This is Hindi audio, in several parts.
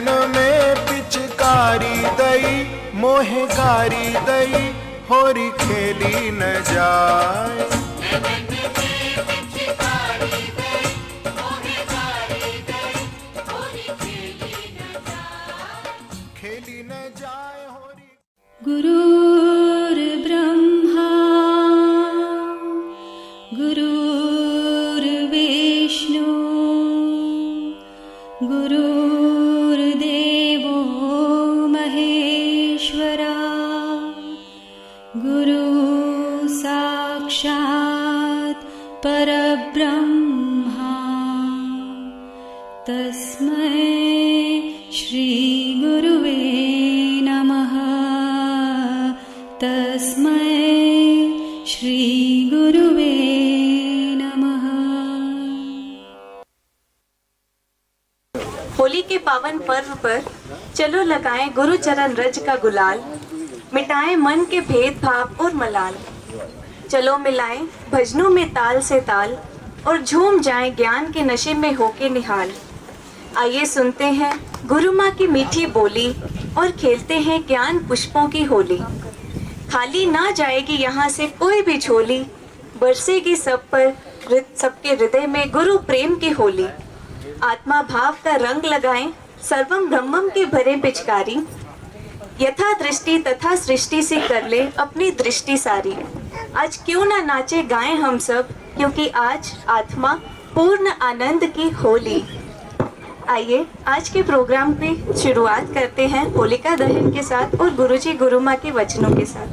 नैन में पिचकारी दई मोहकारी दई होरी खेली न जाए। खेली न जाए होरी। गुरुर्ब्रह्मा गुरुर्विष्णु गुरुर्देवो महेश्वरा गुरु साक्षात् परब्रह्मा तस्मै श्री गुरुवे नमः। तस्मै श्री गुरुवे नमः। होली के पावन पर्व पर चलो लगाएं गुरु चरण रज का गुलाल, मिटाएं मन के भेदभाव और मलाल। चलो मिलाएं भजनों में ताल से ताल और झूम जाएं ज्ञान के नशे में होके निहाल। आइए सुनते हैं गुरु माँ की मीठी बोली और खेलते हैं ज्ञान पुष्पों की होली। खाली ना जाएगी यहाँ से कोई भी झोली, बरसेगी सब पर सबके हृदय में गुरु प्रेम की होली। आत्मा भाव का रंग लगाएं सर्वम ब्रह्मम के भरे पिचकारी, यथा दृष्टि तथा सृष्टि से कर ले अपनी दृष्टि सारी। आज क्यों ना नाचे गाएं हम सब, क्योंकि आज आत्मा पूर्ण आनंद की होली। आइए आज के प्रोग्राम की शुरुआत करते हैं होलिका दहन के साथ और गुरुजी गुरु माँ के वचनों के साथ।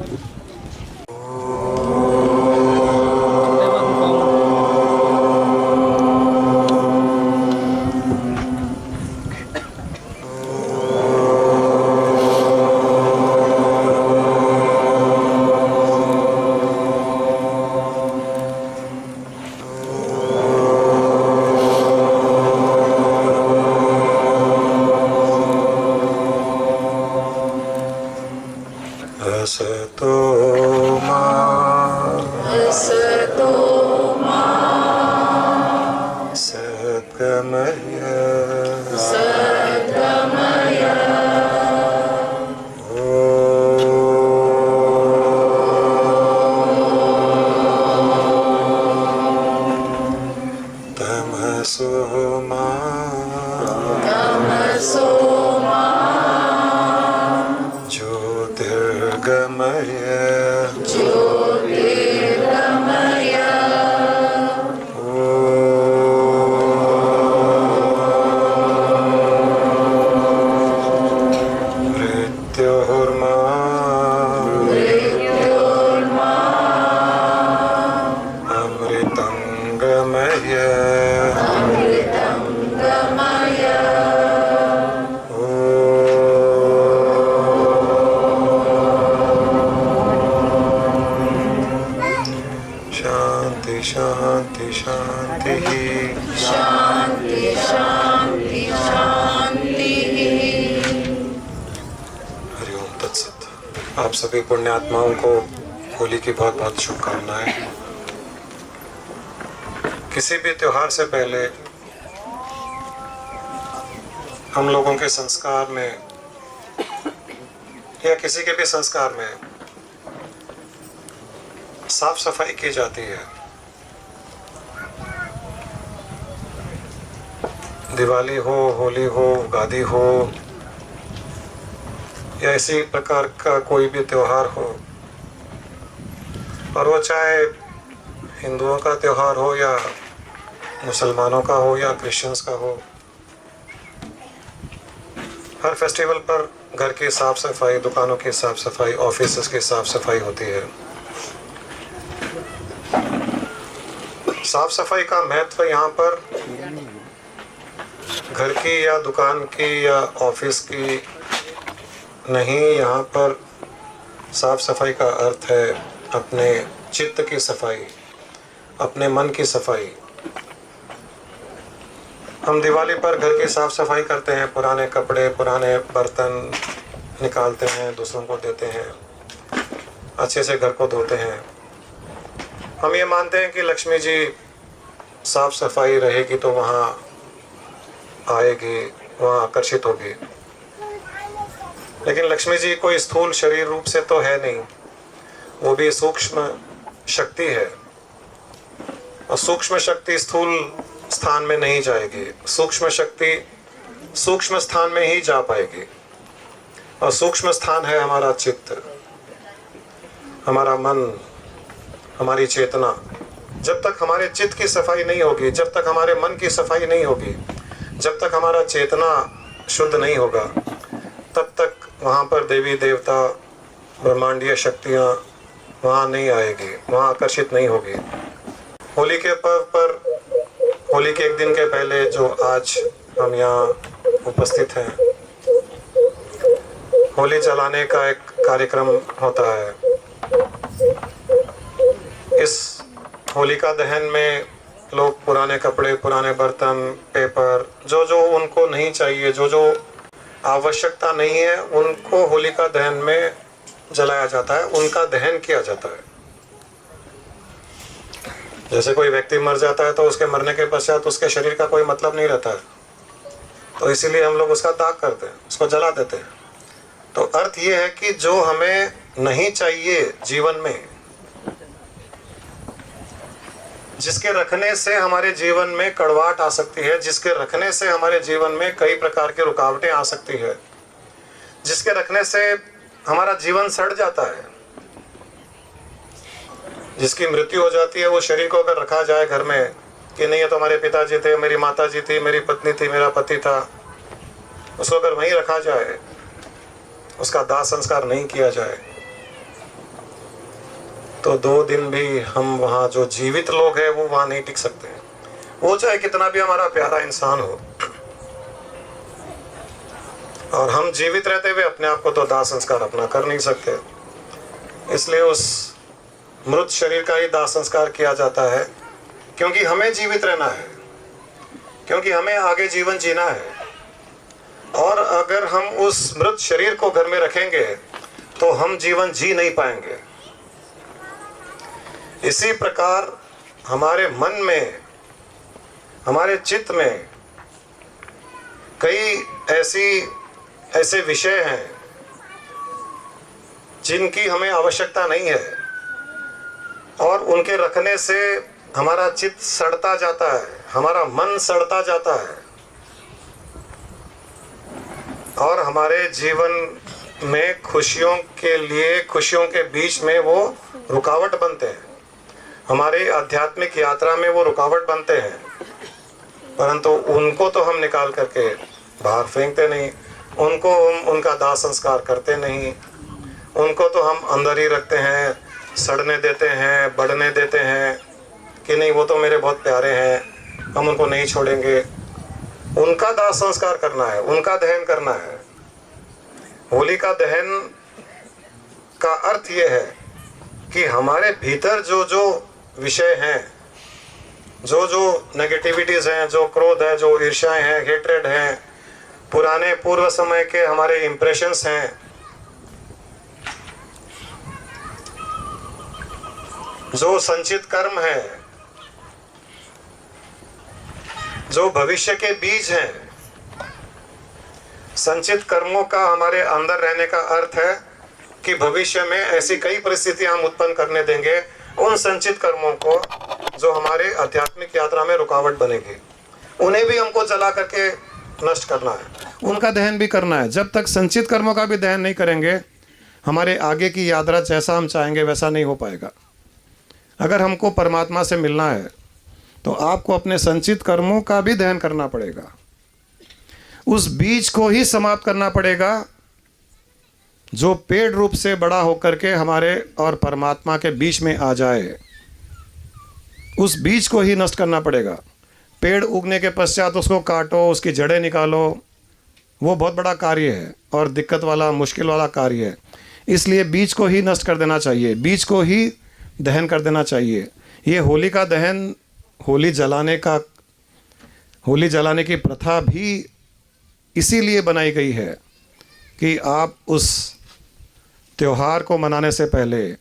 आप सभी पुण्य आत्माओं को होली की बहुत बहुत शुभकामनाएं। किसी भी त्योहार से पहले हम लोगों के संस्कार में या किसी के भी संस्कार में साफ सफाई की जाती है। दिवाली हो, होली हो, उगादी हो या इसी प्रकार का कोई भी त्योहार हो, और वो चाहे हिंदुओं का त्योहार हो या मुसलमानों का हो या क्रिश्चियंस का हो, हर फेस्टिवल पर घर की साफ सफाई, दुकानों की साफ सफाई, ऑफिस की साफ सफाई होती है। साफ सफाई का महत्व यहाँ पर घर की या दुकान की या ऑफिस की नहीं, यहाँ पर साफ सफाई का अर्थ है अपने चित्त की सफाई, अपने मन की सफाई। हम दिवाली पर घर की साफ सफाई करते हैं, पुराने कपड़े, पुराने बर्तन निकालते हैं, दूसरों को देते हैं, अच्छे से घर को धोते हैं। हम ये मानते हैं कि लक्ष्मी जी साफ सफाई रहेगी तो वहाँ आएगी, वहाँ आकर्षित होगी। लेकिन लक्ष्मी जी कोई स्थूल शरीर रूप से तो है नहीं, वो भी सूक्ष्म शक्ति है। और सूक्ष्म शक्ति स्थूल स्थान में नहीं जाएगी, सूक्ष्म शक्ति सूक्ष्म स्थान में ही जा पाएगी। और सूक्ष्म स्थान है हमारा चित्त, हमारा मन, हमारी चेतना। जब तक हमारे चित्त की सफाई नहीं होगी, जब तक हमारे मन की सफाई नहीं होगी, जब तक हमारा चेतना शुद्ध नहीं होगा, तब तक वहाँ पर देवी देवता, ब्रह्मांडीय शक्तियाँ वहाँ नहीं आएगी, वहाँ आकर्षित नहीं होगी। होली के पर्व पर, होली के एक दिन के पहले जो आज हम यहाँ उपस्थित हैं, होली जलाने का एक कार्यक्रम होता है। इस होलिका दहन में लोग पुराने कपड़े, पुराने बर्तन, पेपर, जो जो उनको नहीं चाहिए, जो जो आवश्यकता नहीं है, उनको होलिका दहन में जलाया जाता है, उनका दहन किया जाता है। जैसे कोई व्यक्ति मर जाता है तो उसके मरने के पश्चात उसके शरीर का कोई मतलब नहीं रहता है, तो इसीलिए हम लोग उसका दाग करते हैं, उसको जला देते हैं। तो अर्थ ये है कि जो हमें नहीं चाहिए जीवन में, जिसके रखने से हमारे जीवन में कड़वाहट आ सकती है, जिसके रखने से हमारे जीवन में कई प्रकार की रुकावटें आ सकती है, जिसके रखने से हमारा जीवन सड़ जाता है, जिसकी मृत्यु हो जाती है, वो शरीर को अगर रखा जाए घर में कि नहीं, ये तो हमारे पिताजी थे, मेरी माताजी थी, मेरी पत्नी थी, मेरा पति था, उसको अगर वहीं रखा जाए, उसका दाह संस्कार नहीं किया जाए, तो 2 दिन भी हम वहाँ, जो जीवित लोग हैं वो वहाँ नहीं टिक सकते हैं, वो चाहे कितना भी हमारा प्यारा इंसान हो। और हम जीवित रहते हुए अपने आप को तो दाह संस्कार अपना कर नहीं सकते, इसलिए उस मृत शरीर का ही दाह संस्कार किया जाता है, क्योंकि हमें जीवित रहना है, क्योंकि हमें आगे जीवन जीना है। और अगर हम उस मृत शरीर को घर में रखेंगे तो हम जीवन जी नहीं पाएंगे। इसी प्रकार हमारे मन में, हमारे चित्त में कई ऐसे विषय हैं जिनकी हमें आवश्यकता नहीं है, और उनके रखने से हमारा चित्त सड़ता जाता है, हमारा मन सड़ता जाता है, और हमारे जीवन में खुशियों के बीच में वो रुकावट बनते हैं, हमारे आध्यात्मिक यात्रा में वो रुकावट बनते हैं। परंतु उनको तो हम निकाल करके बाहर फेंकते नहीं, उनको हम उनका दाह संस्कार करते नहीं, उनको तो हम अंदर ही रखते हैं, सड़ने देते हैं, बढ़ने देते हैं कि नहीं, वो तो मेरे बहुत प्यारे हैं, हम उनको नहीं छोड़ेंगे। उनका दाह संस्कार करना है, उनका दहन करना है। होली का दहन का अर्थ ये है कि हमारे भीतर जो जो विषय हैं, जो जो नेगेटिविटीज हैं, जो क्रोध है, जो ईर्ष्याएं हैं, हेट्रेड हैं, पुराने पूर्व समय के हमारे इंप्रेशंस हैं, जो संचित कर्म है, जो भविष्य के बीज हैं। संचित कर्मों का हमारे अंदर रहने का अर्थ है कि भविष्य में ऐसी कई परिस्थितियां हम उत्पन्न करने देंगे, उन संचित कर्मों को जो हमारे आध्यात्मिक यात्रा में रुकावट बनेगी, उन्हें भी हमको जला करके नष्ट करना है, उनका दहन भी करना है। जब तक संचित कर्मों का भी दहन नहीं करेंगे, हमारे आगे की यात्रा जैसा हम चाहेंगे वैसा नहीं हो पाएगा। अगर हमको परमात्मा से मिलना है तो आपको अपने संचित कर्मों का भी दहन करना पड़ेगा, उस बीज को ही समाप्त करना पड़ेगा जो पेड़ रूप से बड़ा होकर के हमारे और परमात्मा के बीच में आ जाए। उस बीज को ही नष्ट करना पड़ेगा। पेड़ उगने के पश्चात उसको काटो, उसकी जड़ें निकालो, वो बहुत बड़ा कार्य है और दिक्कत वाला, मुश्किल वाला कार्य है। इसलिए बीज को ही नष्ट कर देना चाहिए, बीज को ही दहन कर देना चाहिए। ये होली का दहन, होली जलाने की प्रथा भी इसीलिए बनाई गई है कि आप उस त्योहार को मनाने से पहले,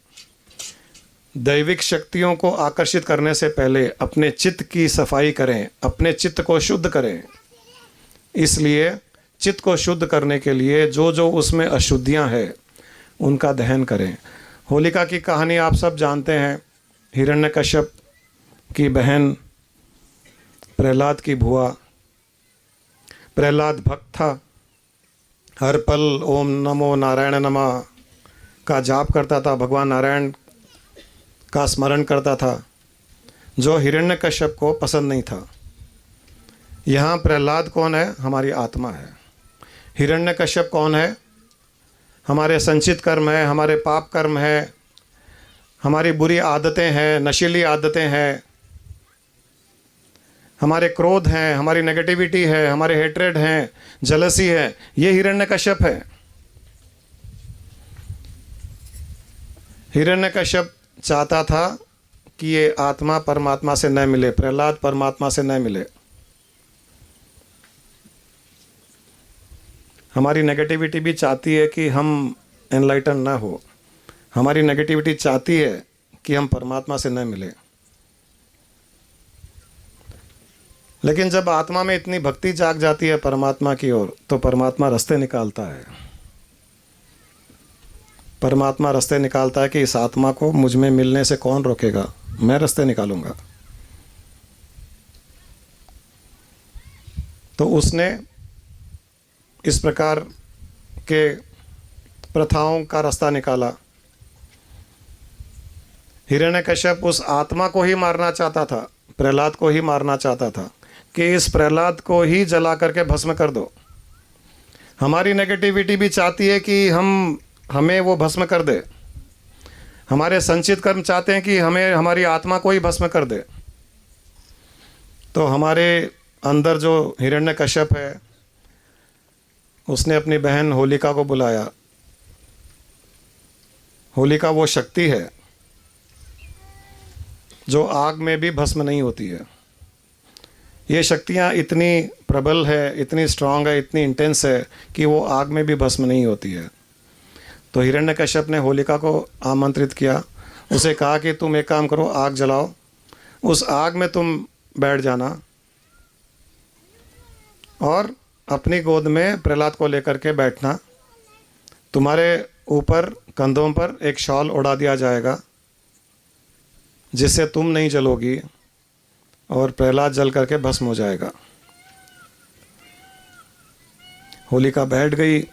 दैविक शक्तियों को आकर्षित करने से पहले अपने चित्त की सफाई करें, अपने चित्त को शुद्ध करें। इसलिए चित्त को शुद्ध करने के लिए जो जो उसमें अशुद्धियां हैं उनका दहन करें। होलिका की कहानी आप सब जानते हैं। हिरण्यकश्यप की बहन, प्रहलाद की भुआ। प्रहलाद भक्त था, हर पल ओम नमो नारायण नमः का जाप करता था, भगवान नारायण का स्मरण करता था, जो हिरण्यकश्यप को पसंद नहीं था। यहाँ प्रहलाद कौन है? हमारी आत्मा है। हिरण्यकश्यप कौन है? हमारे संचित कर्म है, हमारे पाप कर्म है, हमारी बुरी आदतें हैं, नशीली आदतें हैं, हमारे क्रोध हैं, हमारी नेगेटिविटी है, हमारे हेट्रेड हैं, जलसी है। ये हिरण्यकश्यप है। हिरण्यकश्यप चाहता था कि ये आत्मा परमात्मा से न मिले, प्रहलाद परमात्मा से न मिले। हमारी नेगेटिविटी भी चाहती है कि हम एनलाइटन ना हो। हमारी नेगेटिविटी चाहती है कि हम परमात्मा से न मिले। लेकिन जब आत्मा में इतनी भक्ति जाग जाती है परमात्मा की ओर, तो परमात्मा रास्ते निकालता है। परमात्मा रास्ते निकालता है कि इस आत्मा को मुझ में मिलने से कौन रोकेगा, मैं रास्ते निकालूंगा। तो उसने इस प्रकार के प्रथाओं का रास्ता निकाला। हिरण्यकश्यप उस आत्मा को ही मारना चाहता था, प्रहलाद को ही मारना चाहता था कि इस प्रहलाद को ही जला करके भस्म कर दो। हमारी नेगेटिविटी भी चाहती है कि हमें वो भस्म कर दे। हमारे संचित कर्म चाहते हैं कि हमें हमारी आत्मा को ही भस्म कर दे। तो हमारे अंदर जो हिरण्यकश्यप है, उसने अपनी बहन होलिका को बुलाया। होलिका वो शक्ति है जो आग में भी भस्म नहीं होती है। ये शक्तियाँ इतनी प्रबल है, इतनी स्ट्रांग है, इतनी इंटेंस है कि वो आग में भी भस्म नहीं होती है। तो हिरण्यकश्यप ने होलिका को आमंत्रित किया। उसे कहा कि तुम एक काम करो, आग जलाओ, उस आग में तुम बैठ जाना और अपनी गोद में प्रहलाद को लेकर के बैठना। तुम्हारे ऊपर कंधों पर एक शॉल उड़ा दिया जाएगा जिससे तुम नहीं जलोगी और प्रहलाद जल करके भस्म हो जाएगा। होलिका बैठ गई,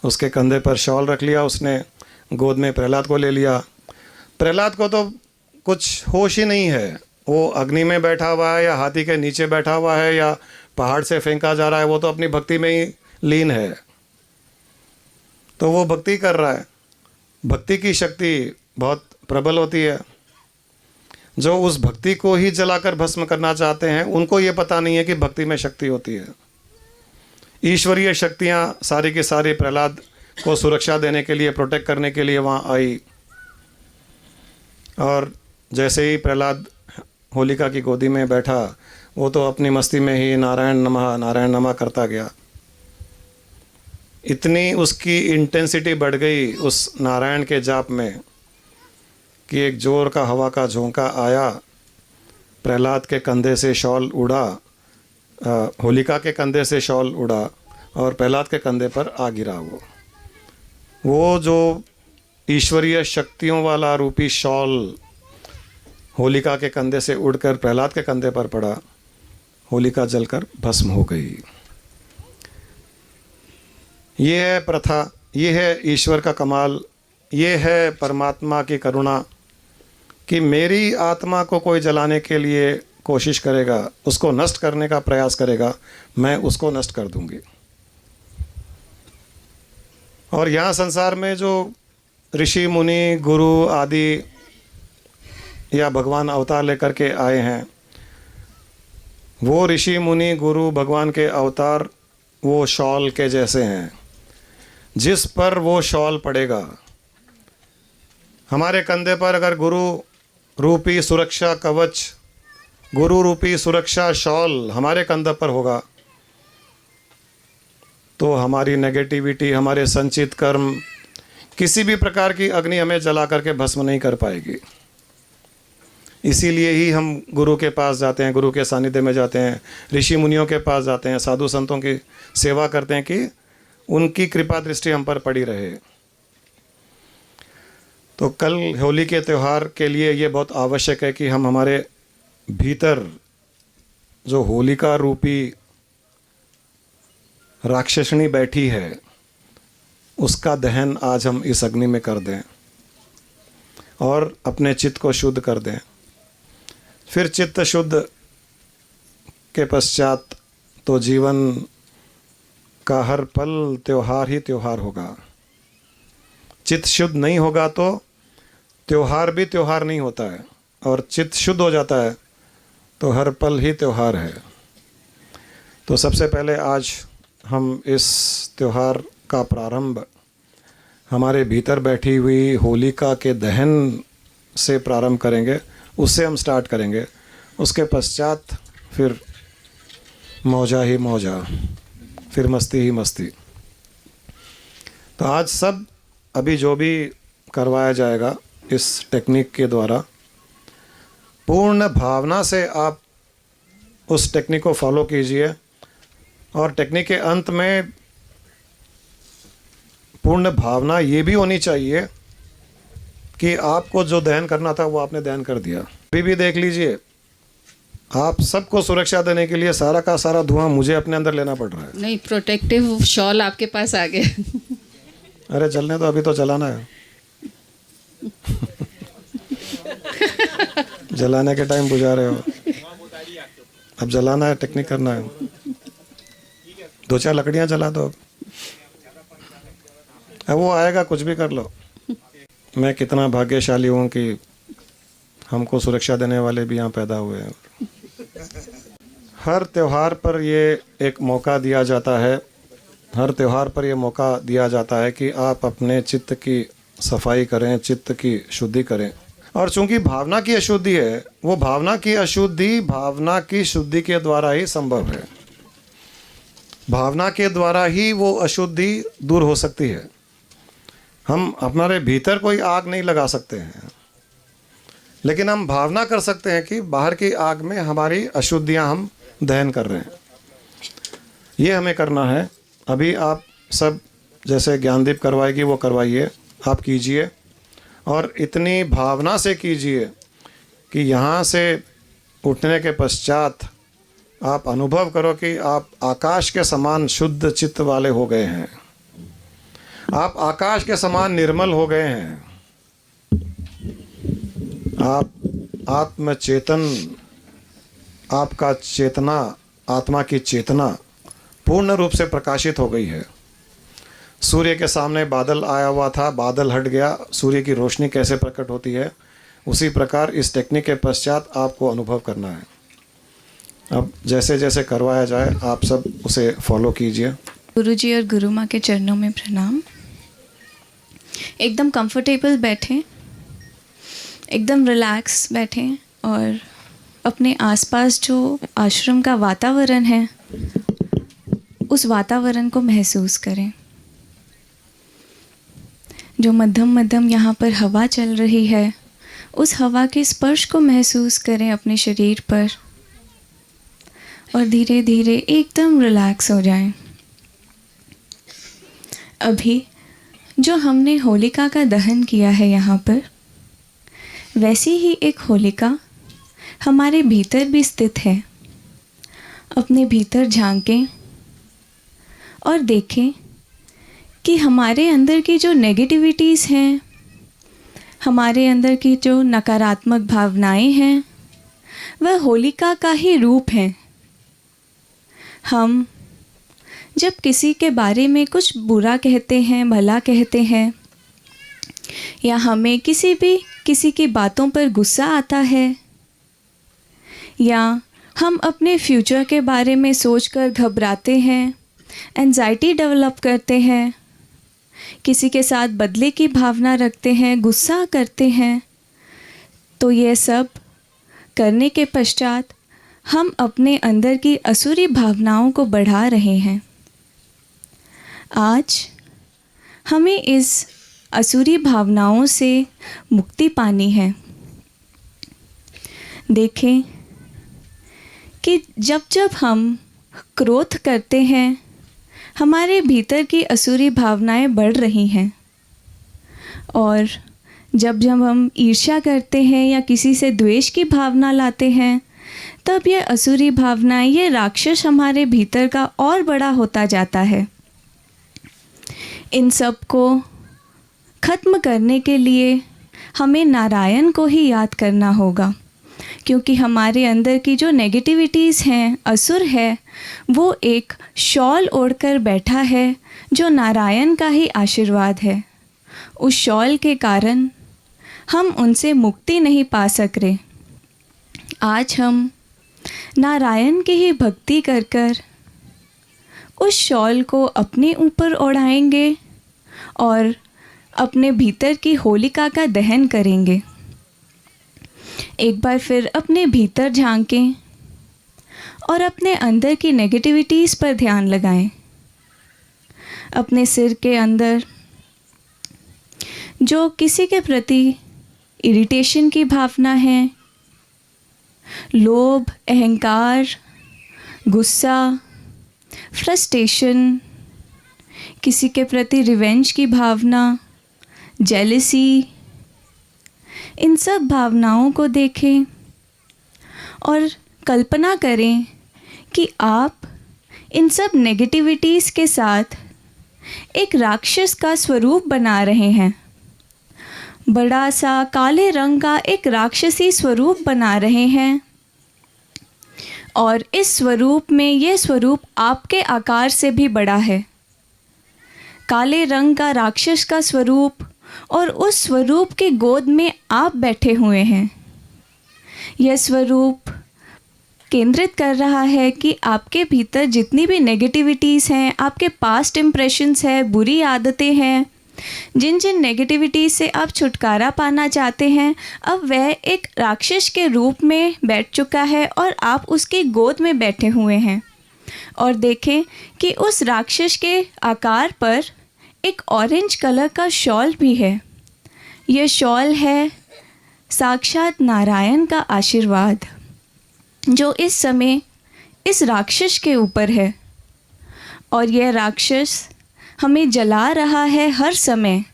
उसके कंधे पर शॉल रख लिया, उसने गोद में प्रहलाद को ले लिया। प्रहलाद को तो कुछ होश ही नहीं है, वो अग्नि में बैठा हुआ है या हाथी के नीचे बैठा हुआ है या पहाड़ से फेंका जा रहा है, वो तो अपनी भक्ति में ही लीन है। तो वो भक्ति कर रहा है। भक्ति की शक्ति बहुत प्रबल होती है। जो उस भक्ति को ही जलाकर भस्म करना चाहते हैं, उनको ये पता नहीं है कि भक्ति में शक्ति होती है। ईश्वरीय शक्तियाँ सारी की सारी प्रहलाद को सुरक्षा देने के लिए, प्रोटेक्ट करने के लिए वहाँ आई। और जैसे ही प्रहलाद होलिका की गोदी में बैठा, वो तो अपनी मस्ती में ही नारायण नमः करता गया। इतनी उसकी इंटेंसिटी बढ़ गई उस नारायण के जाप में कि एक जोर का हवा का झोंका आया, प्रहलाद के कंधे से शॉल उड़ा, होलिका के कंधे से शॉल उड़ा और प्रहलाद के कंधे पर आ गिरा। वो जो ईश्वरीय शक्तियों वाला रूपी शॉल होलिका के कंधे से उड़कर प्रहलाद के कंधे पर पड़ा। होलिका जलकर भस्म हो गई। ये है प्रथा, ये है ईश्वर का कमाल, ये है परमात्मा की करुणा कि मेरी आत्मा को कोई जलाने के लिए कोशिश करेगा, उसको नष्ट करने का प्रयास करेगा, मैं उसको नष्ट कर दूंगी। और यहाँ संसार में जो ऋषि मुनि गुरु आदि या भगवान अवतार लेकर के आए हैं, वो ऋषि मुनि गुरु भगवान के अवतार वो शॉल के जैसे हैं। जिस पर वो शॉल पड़ेगा, हमारे कंधे पर अगर गुरु रूपी सुरक्षा कवच, गुरु रूपी सुरक्षा शॉल हमारे कंधे पर होगा, तो हमारी नेगेटिविटी, हमारे संचित कर्म, किसी भी प्रकार की अग्नि हमें जला करके भस्म नहीं कर पाएगी। इसीलिए ही हम गुरु के पास जाते हैं, गुरु के सानिध्य में जाते हैं, ऋषि मुनियों के पास जाते हैं, साधु संतों की सेवा करते हैं कि उनकी कृपा दृष्टि हम पर पड़ी रहे। तो कल होली के त्यौहार के लिए ये बहुत आवश्यक है कि हम हमारे भीतर जो होलिका रूपी राक्षसनी बैठी है उसका दहन आज हम इस अग्नि में कर दें और अपने चित्त को शुद्ध कर दें। फिर चित्त शुद्ध के पश्चात तो जीवन का हर पल त्योहार ही त्योहार होगा। चित्त शुद्ध नहीं होगा तो त्योहार भी त्योहार नहीं होता है, और चित्त शुद्ध हो जाता है तो हर पल ही त्योहार है। तो सबसे पहले आज हम इस त्योहार का प्रारंभ हमारे भीतर बैठी हुई होलिका के दहन से प्रारंभ करेंगे, उससे हम स्टार्ट करेंगे। उसके पश्चात फिर मौजा ही मौजा, फिर मस्ती ही मस्ती। तो आज सब अभी जो भी करवाया जाएगा इस टेक्निक के द्वारा, पूर्ण भावना से आप उस टेक्निक को फॉलो कीजिए, और टेक्निक के अंत में पूर्ण भावना ये भी होनी चाहिए कि आपको जो दहन करना था वो आपने दहन कर दिया। अभी भी देख लीजिए, आप सबको सुरक्षा देने के लिए सारा का सारा धुआं मुझे अपने अंदर लेना पड़ रहा है। नहीं, प्रोटेक्टिव शॉल आपके पास आ गए। अरे चलने तो, अभी तो चलाना है। जलाने के टाइम बुझा रहे हो, अब जलाना है, टेक्निक करना है। 2-4 लकड़ियां जला दो, अब वो आएगा, कुछ भी कर लो। मैं कितना भाग्यशाली हूँ कि हमको सुरक्षा देने वाले भी यहाँ पैदा हुए हैं। हर त्योहार पर ये एक मौका दिया जाता है, हर त्योहार पर ये मौका दिया जाता है कि आप अपने चित्त की सफाई करें, चित्त की शुद्धि करें। और चूंकि भावना की अशुद्धि है, वो भावना की अशुद्धि भावना की शुद्धि के द्वारा ही संभव है। भावना के द्वारा ही वो अशुद्धि दूर हो सकती है। हम हमारे भीतर कोई आग नहीं लगा सकते हैं, लेकिन हम भावना कर सकते हैं कि बाहर की आग में हमारी अशुद्धियां हम दहन कर रहे हैं। ये हमें करना है। अभी आप सब जैसे ज्ञानदीप करवाएगी वो करवाइए, आप कीजिए, और इतनी भावना से कीजिए कि यहाँ से उठने के पश्चात आप अनुभव करो कि आप आकाश के समान शुद्ध चित्त वाले हो गए हैं, आप आकाश के समान निर्मल हो गए हैं, आप आत्मचेतन, आपका चेतना, आत्मा की चेतना पूर्ण रूप से प्रकाशित हो गई है। सूर्य के सामने बादल आया हुआ था, बादल हट गया, सूर्य की रोशनी कैसे प्रकट होती है, उसी प्रकार इस टेक्निक के पश्चात आपको अनुभव करना है। अब जैसे जैसे करवाया जाए आप सब उसे फॉलो कीजिए। गुरुजी और गुरु माँ के चरणों में प्रणाम। एकदम कंफर्टेबल बैठें, एकदम रिलैक्स बैठें, और अपने आसपास जो आश्रम का वातावरण है उस वातावरण को महसूस करें। जो मध्यम मध्यम यहाँ पर हवा चल रही है, उस हवा के स्पर्श को महसूस करें अपने शरीर पर, और धीरे धीरे एकदम रिलैक्स हो जाएं। अभी जो हमने होलिका का दहन किया है यहाँ पर, वैसी ही एक होलिका हमारे भीतर भी स्थित है। अपने भीतर झांकें और देखें कि हमारे अंदर की जो नेगेटिविटीज़ हैं, हमारे अंदर की जो नकारात्मक भावनाएं हैं, वह होलिका का ही रूप हैं। हम जब किसी के बारे में कुछ बुरा कहते हैं, भला कहते हैं, या हमें किसी की बातों पर गुस्सा आता है, या हम अपने फ्यूचर के बारे में सोचकर घबराते हैं, एंजाइटी डेवलप करते हैं, किसी के साथ बदले की भावना रखते हैं, गुस्सा करते हैं, तो ये सब करने के पश्चात हम अपने अंदर की असुरी भावनाओं को बढ़ा रहे हैं। आज हमें इस असुरी भावनाओं से मुक्ति पानी है। देखें कि जब जब हम क्रोध करते हैं, हमारे भीतर की असुरी भावनाएं बढ़ रही हैं, और जब जब हम ईर्ष्या करते हैं या किसी से द्वेष की भावना लाते हैं, तब ये असुरी भावनाएं, ये राक्षस हमारे भीतर का और बड़ा होता जाता है। इन सब को ख़त्म करने के लिए हमें नारायण को ही याद करना होगा, क्योंकि हमारे अंदर की जो नेगेटिविटीज़ हैं, असुर है, वो एक शॉल ओढ़कर बैठा है जो नारायण का ही आशीर्वाद है। उस शॉल के कारण हम उनसे मुक्ति नहीं पा सक रहे। आज हम नारायण की ही भक्ति कर कर उस शॉल को अपने ऊपर ओढ़ाएंगे और अपने भीतर की होलिका का दहन करेंगे। एक बार फिर अपने भीतर झांकें और अपने अंदर की नेगेटिविटीज़ पर ध्यान लगाएं। अपने सिर के अंदर जो किसी के प्रति इरिटेशन की भावना है, लोभ, अहंकार, गुस्सा, फ्रस्ट्रेशन, किसी के प्रति रिवेंज की भावना, जेलसी, इन सब भावनाओं को देखें और कल्पना करें कि आप इन सब नेगेटिविटीज़ के साथ एक राक्षस का स्वरूप बना रहे हैं। बड़ा सा काले रंग का एक राक्षसी स्वरूप बना रहे हैं, और इस स्वरूप में यह स्वरूप आपके आकार से भी बड़ा है। काले रंग का राक्षस का स्वरूप, और उस स्वरूप के गोद में आप बैठे हुए हैं। यह स्वरूप केंद्रित कर रहा है कि आपके भीतर जितनी भी नेगेटिविटीज़ हैं, आपके पास्ट इम्प्रेशंस है, बुरी आदतें हैं, जिन जिन नेगेटिविटीज़ से आप छुटकारा पाना चाहते हैं, अब वह एक राक्षस के रूप में बैठ चुका है और आप उसकी गोद में बैठे हुए हैं। और देखें कि उस राक्षस के आकार पर एक ऑरेंज कलर का शॉल भी है। यह शॉल है साक्षात नारायण का आशीर्वाद, जो इस समय इस राक्षस के ऊपर है। और यह राक्षस हमें जला रहा है हर समय।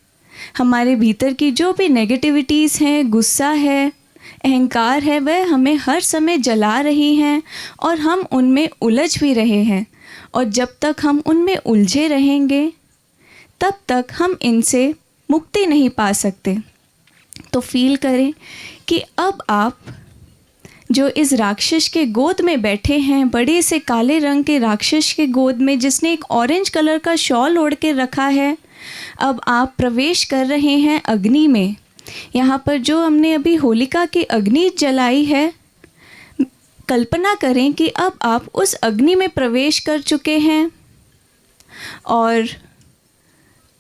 हमारे भीतर की जो भी नेगेटिविटीज़ हैं, गुस्सा है, अहंकार है, वह हमें हर समय जला रही हैं और हम उनमें उलझ भी रहे हैं। और जब तक हम उनमें उलझे रहेंगे, तब तक हम इनसे मुक्ति नहीं पा सकते। तो फील करें कि अब आप जो इस राक्षस के गोद में बैठे हैं, बड़े से काले रंग के राक्षस के गोद में, जिसने एक ऑरेंज कलर का शॉल ओढ़ के रखा है, अब आप प्रवेश कर रहे हैं अग्नि में। यहाँ पर जो हमने अभी होलिका की अग्नि जलाई है, कल्पना करें कि अब आप उस अग्नि में प्रवेश कर चुके हैं। और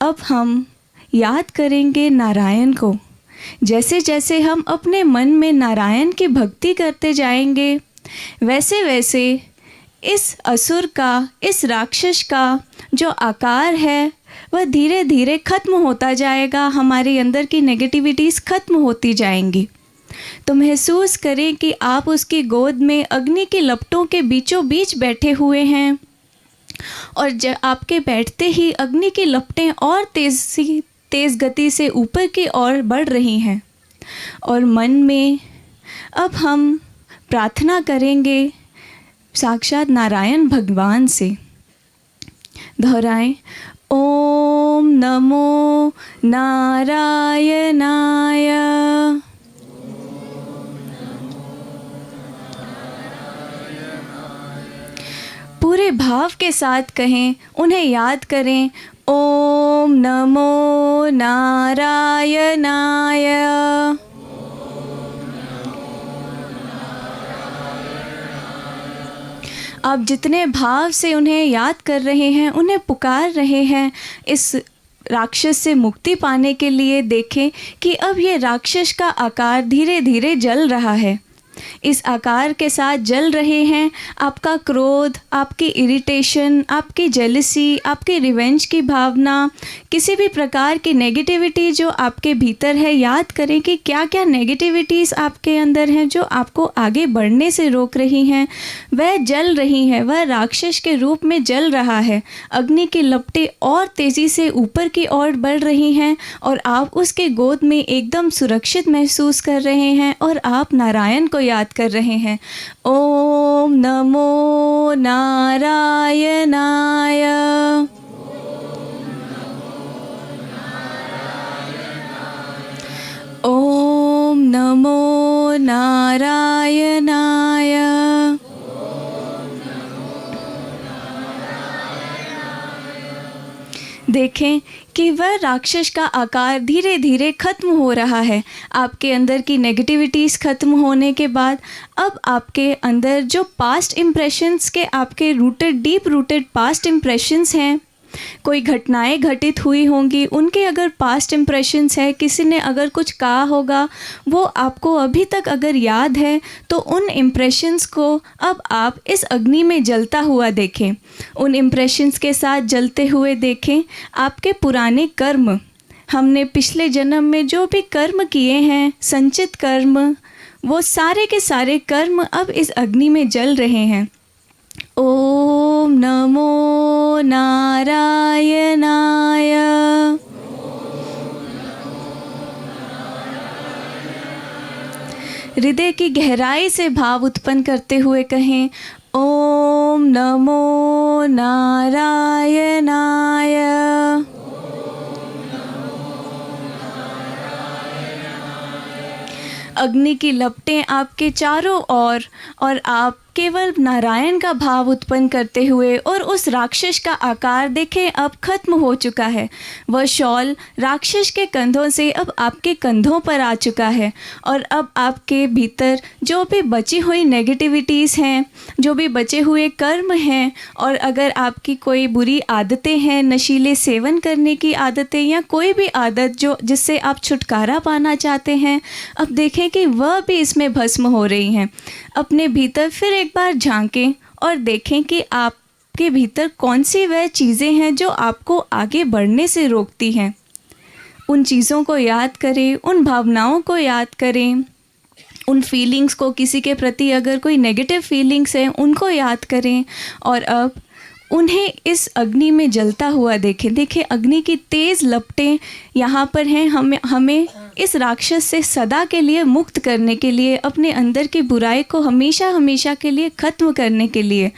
अब हम याद करेंगे नारायण को। जैसे जैसे हम अपने मन में नारायण की भक्ति करते जाएंगे, वैसे वैसे इस असुर का, इस राक्षस का जो आकार है, वह धीरे धीरे ख़त्म होता जाएगा। हमारे अंदर की नेगेटिविटीज़ ख़त्म होती जाएंगी। तो महसूस करें कि आप उसकी गोद में अग्नि की लपटों के बीचों बीच बैठे हुए हैं, और जब आपके बैठते ही अग्नि की लपटें और तेज़ गति से ऊपर की ओर बढ़ रही हैं। और मन में अब हम प्रार्थना करेंगे साक्षात नारायण भगवान से। दोहराएं, ओम नमो नारायणाय। पूरे भाव के साथ कहें, उन्हें याद करें। ओम नमो नारायणाय। आप जितने भाव से उन्हें याद कर रहे हैं, उन्हें पुकार रहे हैं इस राक्षस से मुक्ति पाने के लिए, देखें कि अब ये राक्षस का आकार धीरे धीरे जल रहा है। इस आकार के साथ जल रहे हैं। आपका क्रोध, आपकी इरिटेशन, आपकी जेलसी, आपकी रिवेंज की भावना, किसी भी प्रकार की नेगेटिविटी जो आपके भीतर है, याद करें कि क्या क्या नेगेटिविटीज़ आपके अंदर हैं जो आपको आगे बढ़ने से रोक रही हैं। वह जल रही है, वह राक्षस के रूप में जल रहा है। अग्नि की लपटें और तेज़ी से ऊपर की ओर बढ़ रही हैं और आप उसके गोद में एकदम सुरक्षित महसूस कर रहे हैं और आप नारायण को याद कर रहे हैं। ओम नमो नारायणाय। ओम नमो नारायणाय। देखें कि वह राक्षस का आकार धीरे धीरे ख़त्म हो रहा है। आपके अंदर की नेगेटिविटीज़ ख़त्म होने के बाद अब आपके अंदर जो पास्ट इम्प्रेशंस के आपके डीप रूटेड पास्ट इम्प्रेशंस हैं, कोई घटनाएं घटित हुई होंगी, उनके अगर पास्ट इम्प्रेशंस है, किसी ने अगर कुछ कहा होगा, वो आपको अभी तक अगर याद है, तो उन इम्प्रेशंस को अब आप इस अग्नि में जलता हुआ देखें। उन इम्प्रेशंस के साथ जलते हुए देखें आपके पुराने कर्म। हमने पिछले जन्म में जो भी कर्म किए हैं, संचित कर्म, वो सारे के सारे कर्म अब इस अग्नि में जल रहे हैं। ओम नमो नारायणाय। हृदय की गहराई से भाव उत्पन्न करते हुए कहें, ओम नमो नारायणाय। अग्नि की लपटें आपके चारों ओर और आप केवल नारायण का भाव उत्पन्न करते हुए, और उस राक्षस का आकार देखें अब खत्म हो चुका है। वह शॉल राक्षस के कंधों से अब आपके कंधों पर आ चुका है और अब आपके भीतर जो भी बची हुई नेगेटिविटीज़ हैं, जो भी बचे हुए कर्म हैं, और अगर आपकी कोई बुरी आदतें हैं, नशीले सेवन करने की आदतें या कोई भी आदत जो जिससे आप छुटकारा पाना चाहते हैं, अब देखें कि वह भी इसमें भस्म हो रही हैं। अपने भीतर फिर एक बार झांकें और देखें कि आपके भीतर कौन सी वह चीज़ें हैं जो आपको आगे बढ़ने से रोकती हैं। उन चीज़ों को याद करें, उन भावनाओं को याद करें, उन फीलिंग्स को, किसी के प्रति अगर कोई नेगेटिव फीलिंग्स हैं उनको याद करें और अब उन्हें इस अग्नि में जलता हुआ देखें। देखिए अग्नि की तेज़ लपटें यहाँ पर हैं। हमें इस राक्षस से सदा के लिए मुक्त करने के लिए, अपने अंदर की बुराई को हमेशा हमेशा के लिए ख़त्म करने के लिए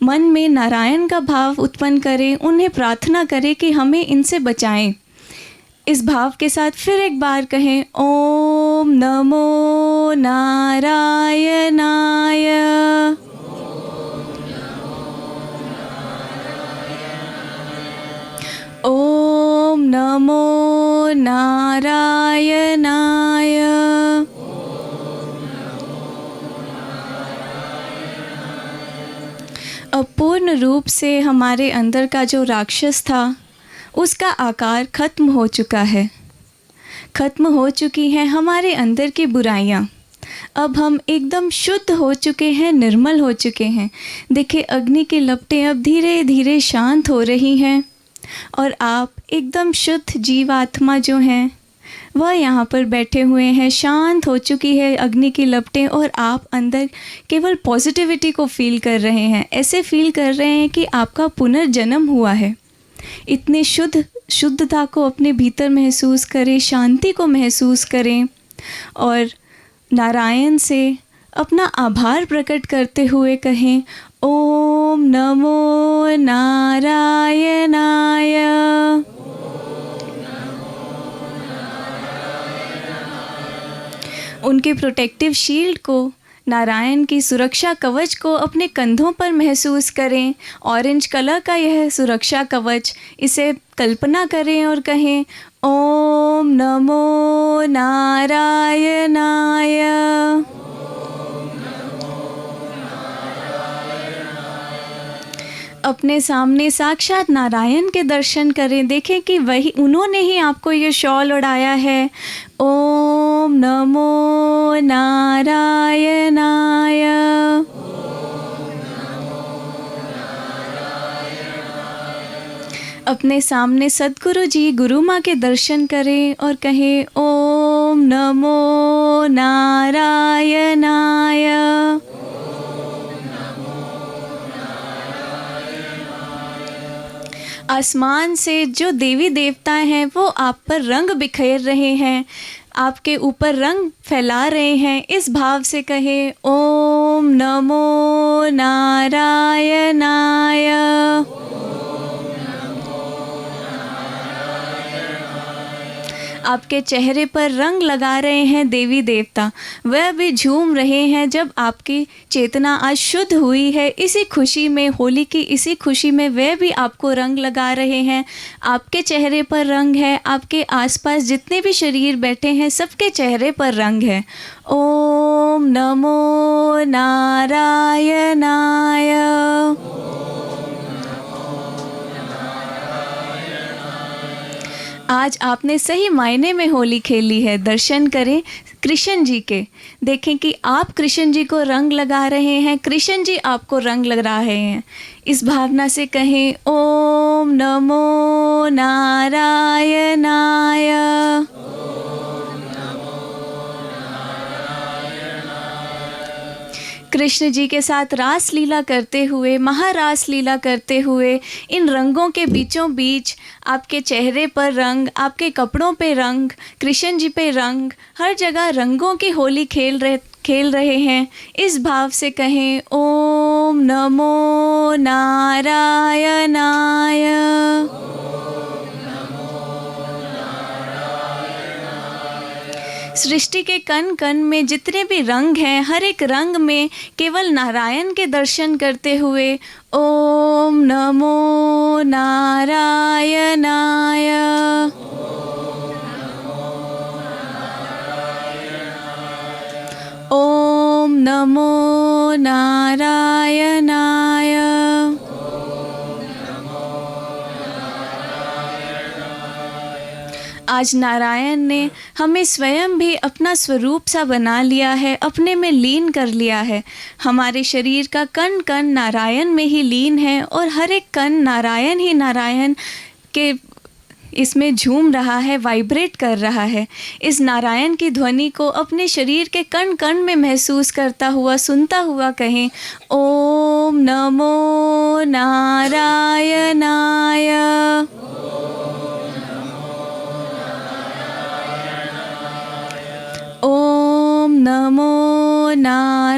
मन में नारायण का भाव उत्पन्न करें, उन्हें प्रार्थना करें कि हमें इनसे बचाएं। इस भाव के साथ फिर एक बार कहें, ओम नमो नारायणाय। ओम नमो नारायणाय। अब पूर्ण रूप से हमारे अंदर का जो राक्षस था उसका आकार खत्म हो चुका है। खत्म हो चुकी हैं हमारे अंदर की बुराइयाँ। अब हम एकदम शुद्ध हो चुके हैं, निर्मल हो चुके हैं। देखिए अग्नि की लपटें अब धीरे धीरे शांत हो रही हैं और आप एकदम शुद्ध जीवात्मा जो हैं वह यहाँ पर बैठे हुए हैं। शांत हो चुकी है अग्नि की लपटें और आप अंदर केवल पॉजिटिविटी को फील कर रहे हैं। ऐसे फील कर रहे हैं कि आपका पुनर्जन्म हुआ है। इतने शुद्धता को अपने भीतर महसूस करें, शांति को महसूस करें और नारायण से अपना आभार प्रकट करते हुए कहें, ओम नमो नारायणाय। उनके प्रोटेक्टिव शील्ड को, नारायण की सुरक्षा कवच को अपने कंधों पर महसूस करें। ऑरेंज कलर का यह सुरक्षा कवच, इसे कल्पना करें और कहें, ओम नमो नारायणाय। अपने सामने साक्षात नारायण के दर्शन करें। देखें कि वही उन्होंने ही आपको ये शॉल ओढ़ाया है। ओम नमो नारायणाय। अपने सामने सद्गुरु जी गुरु माँ के दर्शन करें और कहें ओम नमो नारायणाय। आसमान से जो देवी देवता हैं वो आप पर रंग बिखेर रहे हैं, आपके ऊपर रंग फैला रहे हैं। इस भाव से कहें ओम नमो नारायणाय। आपके चेहरे पर रंग लगा रहे हैं देवी देवता, वह भी झूम रहे हैं जब आपकी चेतना आज शुद्ध हुई है। इसी खुशी में, होली की इसी खुशी में वह भी आपको रंग लगा रहे हैं। आपके चेहरे पर रंग है, आपके आसपास जितने भी शरीर बैठे हैं सबके चेहरे पर रंग है। ओम नमो नारायणाय। आज आपने सही मायने में होली खेली है। दर्शन करें कृष्ण जी के, देखें कि आप कृष्ण जी को रंग लगा रहे हैं, कृष्ण जी आपको रंग लगा रहे हैं। इस भावना से कहें ओम नमो नारायणाय। कृष्ण जी के साथ रास लीला करते हुए, महारास लीला करते हुए, इन रंगों के बीचों बीच आपके चेहरे पर रंग, आपके कपड़ों पे रंग, कृष्ण जी पे रंग, हर जगह रंगों की होली खेल रहे हैं। इस भाव से कहें ओम नमो नारायणाय। सृष्टि के कण कण में जितने भी रंग हैं, हर एक रंग में केवल नारायण के दर्शन करते हुए ओम नमो नारायणाय। ओम नमो नारायणाय। आज नारायण ने हमें स्वयं भी अपना स्वरूप सा बना लिया है, अपने में लीन कर लिया है। हमारे शरीर का कण कण नारायण में ही लीन है और हर एक कण नारायण ही नारायण के इसमें झूम रहा है, वाइब्रेट कर रहा है। इस नारायण की ध्वनि को अपने शरीर के कण कण में महसूस करता हुआ, सुनता हुआ कहें ओम नमो नारायणाय। ओम नमो नारायणाय।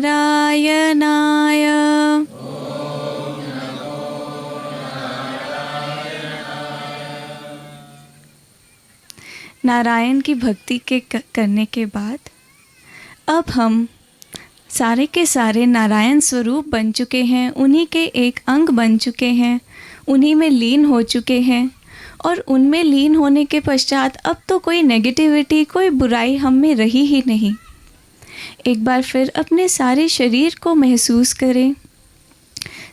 नारायण की भक्ति के करने के बाद अब हम सारे के सारे नारायण स्वरूप बन चुके हैं, उन्हीं के एक अंग बन चुके हैं, उन्हीं में लीन हो चुके हैं। और उनमें लीन होने के पश्चात अब तो कोई नेगेटिविटी, कोई बुराई हम में रही ही नहीं। एक बार फिर अपने सारे शरीर को महसूस करें,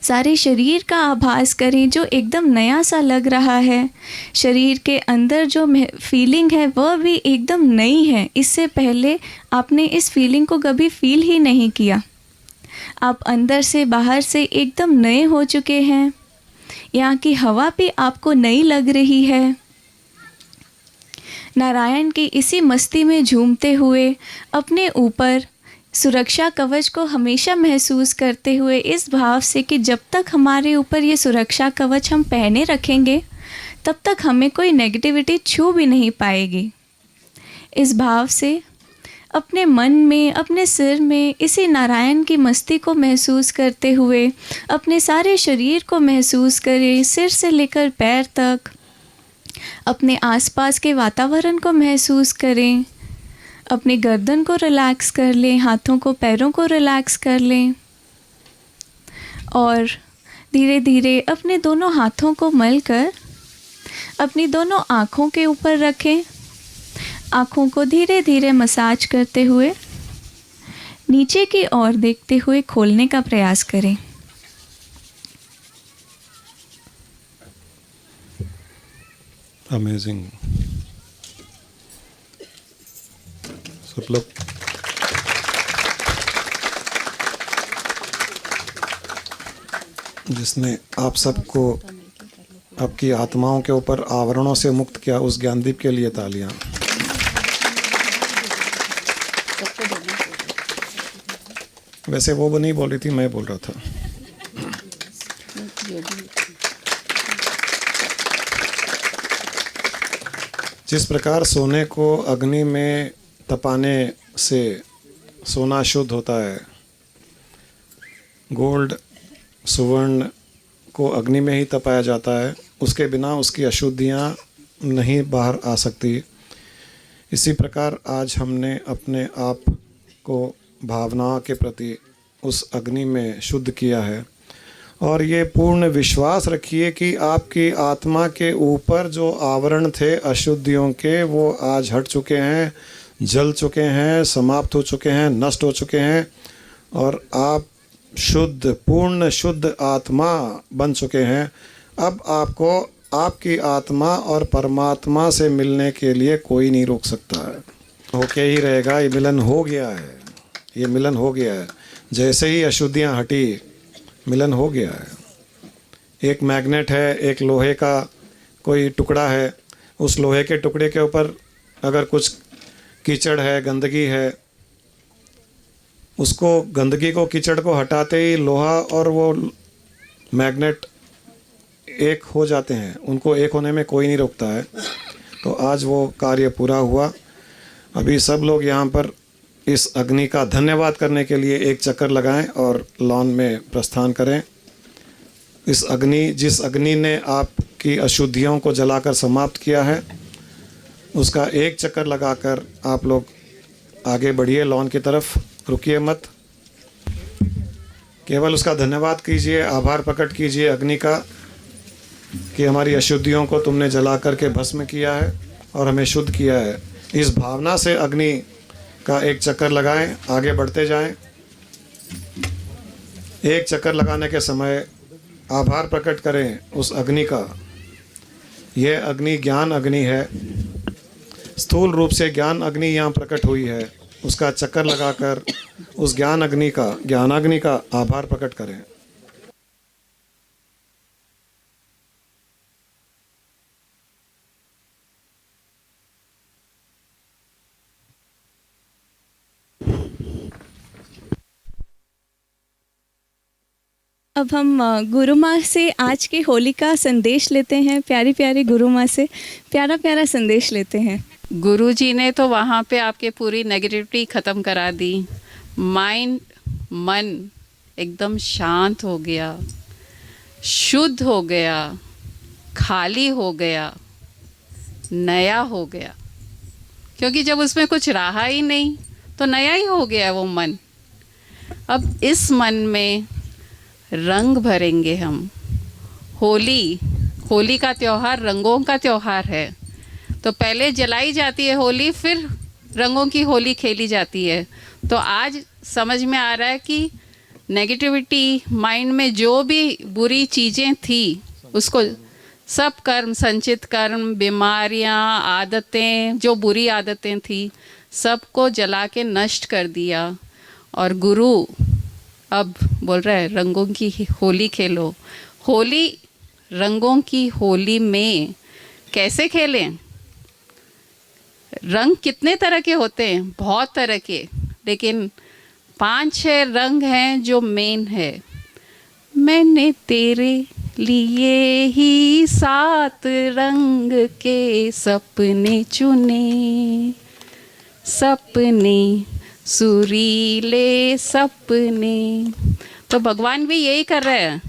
सारे शरीर का आभास करें जो एकदम नया सा लग रहा है। शरीर के अंदर जो फीलिंग है वह भी एकदम नई है। इससे पहले आपने इस फीलिंग को कभी फील ही नहीं किया। आप अंदर से बाहर से एकदम नए हो चुके हैं। यहाँ की हवा भी आपको नई लग रही है। नारायण की इसी मस्ती में झूमते हुए अपने ऊपर सुरक्षा कवच को हमेशा महसूस करते हुए, इस भाव से कि जब तक हमारे ऊपर ये सुरक्षा कवच हम पहने रखेंगे तब तक हमें कोई नेगेटिविटी छू भी नहीं पाएगी। इस भाव से अपने मन में, अपने सिर में इसी नारायण की मस्ती को महसूस करते हुए अपने सारे शरीर को महसूस करें, सिर से लेकर पैर तक। अपने आसपास के वातावरण को महसूस करें, अपनी गर्दन को रिलैक्स कर लें, हाथों को, पैरों को रिलैक्स कर लें और धीरे धीरे अपने दोनों हाथों को मलकर अपनी दोनों आँखों के ऊपर रखें। आँखों को धीरे धीरे मसाज करते हुए नीचे की ओर देखते हुए खोलने का प्रयास करें। अमेजिंग। सब लोग जिसने आप सबको आपकी आत्माओं के ऊपर आवरणों से मुक्त किया, उस ज्ञानदीप के लिए तालियां। वैसे वो नहीं बोल रही थी, मैं बोल रहा था। जिस प्रकार सोने को अग्नि में तपाने से सोना शुद्ध होता है, गोल्ड सुवर्ण को अग्नि में ही तपाया जाता है, उसके बिना उसकी अशुद्धियाँ नहीं बाहर आ सकती। इसी प्रकार आज हमने अपने आप को भावना के प्रति उस अग्नि में शुद्ध किया है। और ये पूर्ण विश्वास रखिए कि आपकी आत्मा के ऊपर जो आवरण थे अशुद्धियों के, वो आज हट चुके हैं, जल चुके हैं, समाप्त हो चुके हैं, नष्ट हो चुके हैं, और आप शुद्ध, पूर्ण शुद्ध आत्मा बन चुके हैं। अब आपको आपकी आत्मा और परमात्मा से मिलने के लिए कोई नहीं रोक सकता है, होके ही रहेगा। ये मिलन हो गया है, ये मिलन हो गया है। जैसे ही अशुद्धियाँ हटी, मिलन हो गया है। एक मैग्नेट है, एक लोहे का कोई टुकड़ा है, उस लोहे के टुकड़े के ऊपर अगर कुछ कीचड़ है, गंदगी है, उसको गंदगी को, कीचड़ को हटाते ही लोहा और वो मैग्नेट एक हो जाते हैं। उनको एक होने में कोई नहीं रोकता है। तो आज वो कार्य पूरा हुआ। अभी सब लोग यहाँ पर इस अग्नि का धन्यवाद करने के लिए एक चक्कर लगाएं और लॉन में प्रस्थान करें। इस अग्नि, जिस अग्नि ने आपकी अशुद्धियों को जलाकर समाप्त किया है, उसका एक चक्कर लगाकर आप लोग आगे बढ़िए, लॉन की तरफ रुकिए मत। केवल उसका धन्यवाद कीजिए, आभार प्रकट कीजिए अग्नि का कि हमारी अशुद्धियों को तुमने जला करके भस्म किया है और हमें शुद्ध किया है। इस भावना से अग्नि का एक चक्कर लगाएं, आगे बढ़ते जाएं। एक चक्कर लगाने के समय आभार प्रकट करें उस अग्नि का। यह अग्नि ज्ञान अग्नि है। स्थूल रूप से ज्ञान अग्नि यहाँ प्रकट हुई है। उसका चक्कर लगाकर उस ज्ञानाग्नि का आभार प्रकट करें। अब हम गुरु माँ से आज के होली का संदेश लेते हैं। प्यारी प्यारी गुरु माँ से प्यारा प्यारा संदेश लेते हैं। गुरुजी ने तो वहाँ पे आपके पूरी नेगेटिविटी ख़त्म करा दी। मन एकदम शांत हो गया, शुद्ध हो गया, खाली हो गया, नया हो गया। क्योंकि जब उसमें कुछ रहा ही नहीं तो नया ही हो गया वो मन। अब इस मन में रंग भरेंगे हम। होली का त्यौहार रंगों का त्यौहार है। तो पहले जलाई जाती है होली, फिर रंगों की होली खेली जाती है। तो आज समझ में आ रहा है कि नेगेटिविटी माइंड में जो भी बुरी चीज़ें थी, उसको सब कर्म, संचित कर्म, बीमारियां, आदतें, जो बुरी आदतें थी, सबको जला के नष्ट कर दिया। और गुरु अब बोल रहा है रंगों की होली खेलो। होली, रंगों की होली में कैसे खेलें? रंग कितने तरह के होते हैं? बहुत तरह के, लेकिन 5-6 रंग हैं जो मेन है। मैंने तेरे लिए ही 7 रंग के सपने चुने, सपने सुरीले सपने। तो भगवान भी यही कर रहे हैं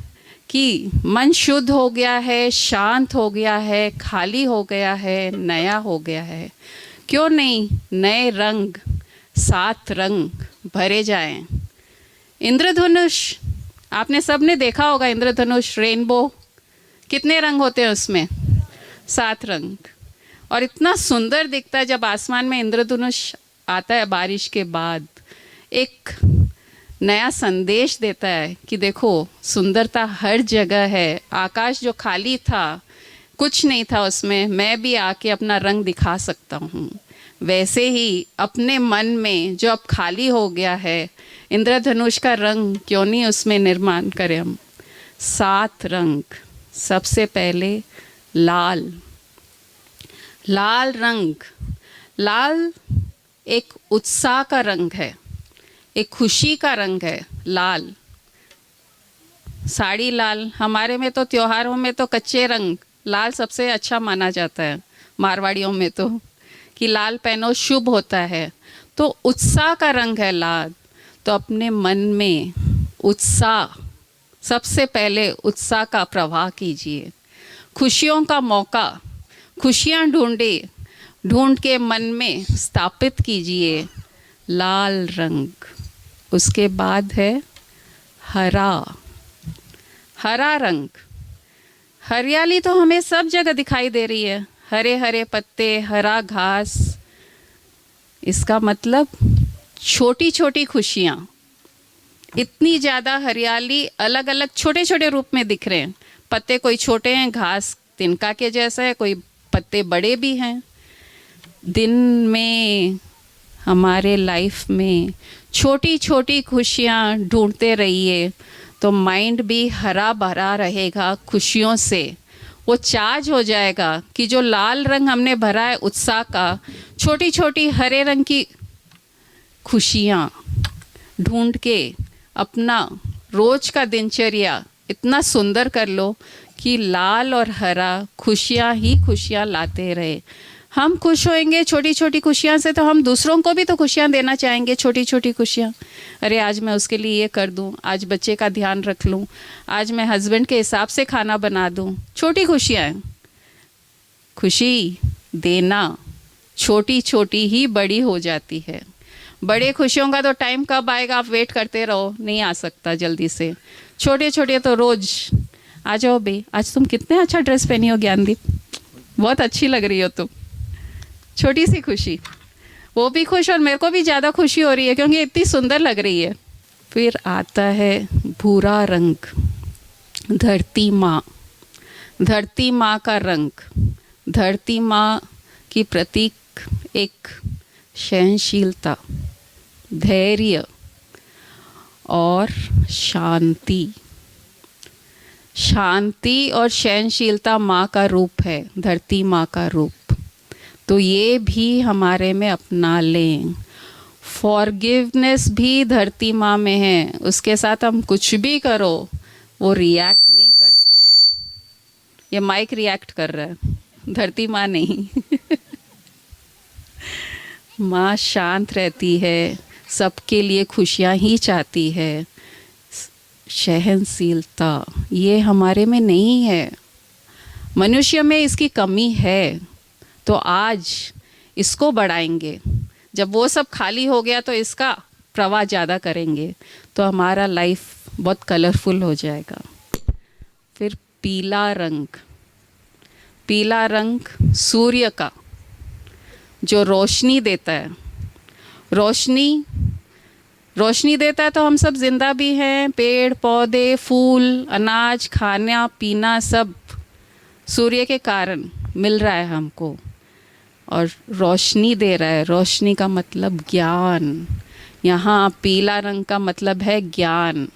कि मन शुद्ध हो गया है, शांत हो गया है, खाली हो गया है, नया हो गया है। क्यों नहीं नए रंग, 7 रंग भरे जाएं। इंद्रधनुष आपने सब ने देखा होगा। इंद्रधनुष, रेनबो, कितने रंग होते हैं उसमें? 7 रंग। और इतना सुंदर दिखता है जब आसमान में इंद्रधनुष आता है बारिश के बाद। एक नया संदेश देता है कि देखो सुंदरता हर जगह है। आकाश जो खाली था, कुछ नहीं था उसमें, मैं भी आके अपना रंग दिखा सकता हूँ। वैसे ही अपने मन में जो अब खाली हो गया है, इंद्रधनुष का रंग क्यों नहीं उसमें निर्माण करें हम। 7 रंग। सबसे पहले लाल। लाल रंग, लाल एक उत्साह का रंग है, एक खुशी का रंग है लाल। साड़ी लाल, हमारे में तो त्योहारों में तो कच्चे रंग लाल सबसे अच्छा माना जाता है, मारवाड़ियों में तो, कि लाल पहनो शुभ होता है। तो उत्साह का रंग है लाल। तो अपने मन में उत्साह, सबसे पहले उत्साह का प्रवाह कीजिए। खुशियों का मौका, खुशियाँ ढूंढ के मन में स्थापित कीजिए। लाल रंग। उसके बाद है हरा। हरा रंग। हरियाली तो हमें सब जगह दिखाई दे रही है, हरे हरे पत्ते, हरा घास। इसका मतलब छोटी छोटी खुशियाँ। इतनी ज़्यादा हरियाली अलग अलग छोटे छोटे रूप में दिख रहे हैं। पत्ते कोई छोटे हैं, घास तिनका के जैसा है, कोई पत्ते बड़े भी हैं। दिन में, हमारे लाइफ में छोटी छोटी खुशियाँ ढूंढते रहिए तो माइंड भी हरा भरा रहेगा खुशियों से। वो चार्ज हो जाएगा कि जो लाल रंग हमने भरा है उत्साह का, छोटी छोटी हरे रंग की खुशियाँ ढूंढ के अपना रोज का दिनचर्या इतना सुंदर कर लो कि लाल और हरा खुशियाँ ही खुशियाँ लाते रहे। हम खुश होएंगे छोटी छोटी खुशियाँ से, तो हम दूसरों को भी तो खुशियाँ देना चाहेंगे, छोटी छोटी खुशियाँ। अरे आज मैं उसके लिए ये कर दूँ, आज बच्चे का ध्यान रख लूँ, आज मैं हस्बैंड के हिसाब से खाना बना दूँ। छोटी खुशियाँ हैं। खुशी देना छोटी छोटी ही बड़ी हो जाती है। बड़े खुशियों का तो टाइम कब आएगा आप वेट करते रहो, नहीं आ सकता जल्दी से। छोटे छोटे तो रोज आ जाओ बे, आज तुम कितने अच्छा ड्रेस पहनी हो ज्ञानदीप, बहुत अच्छी लग रही हो तुम। छोटी सी खुशी, वो भी खुश और मेरे को भी ज़्यादा खुशी हो रही है क्योंकि इतनी सुंदर लग रही है। फिर आता है भूरा रंग, धरती माँ। धरती माँ का रंग, धरती माँ की प्रतीक एक सहनशीलता, धैर्य और शांति। शांति और सहनशीलता माँ का रूप है, धरती माँ का रूप। तो ये भी हमारे में अपना लें। फॉरगिवनेस भी धरती माँ में है, उसके साथ हम कुछ भी करो वो रिएक्ट नहीं करती है। ये माइक रिएक्ट कर रहा है, धरती माँ नहीं। माँ शांत रहती है, सबके लिए खुशियाँ ही चाहती है। सहनशीलता ये हमारे में नहीं है, मनुष्य में इसकी कमी है। तो आज इसको बढ़ाएंगे। जब वो सब खाली हो गया तो इसका प्रवाह ज़्यादा करेंगे तो हमारा लाइफ बहुत कलरफुल हो जाएगा। फिर पीला रंग। पीला रंग सूर्य का, जो रोशनी देता है। रोशनी देता है तो हम सब जिंदा भी हैं। पेड़ पौधे, फूल, अनाज, खाना पीना सब सूर्य के कारण मिल रहा है हमको, और रोशनी दे रहा है। रोशनी का मतलब ज्ञान। यहाँ पीला रंग का मतलब है ज्ञान।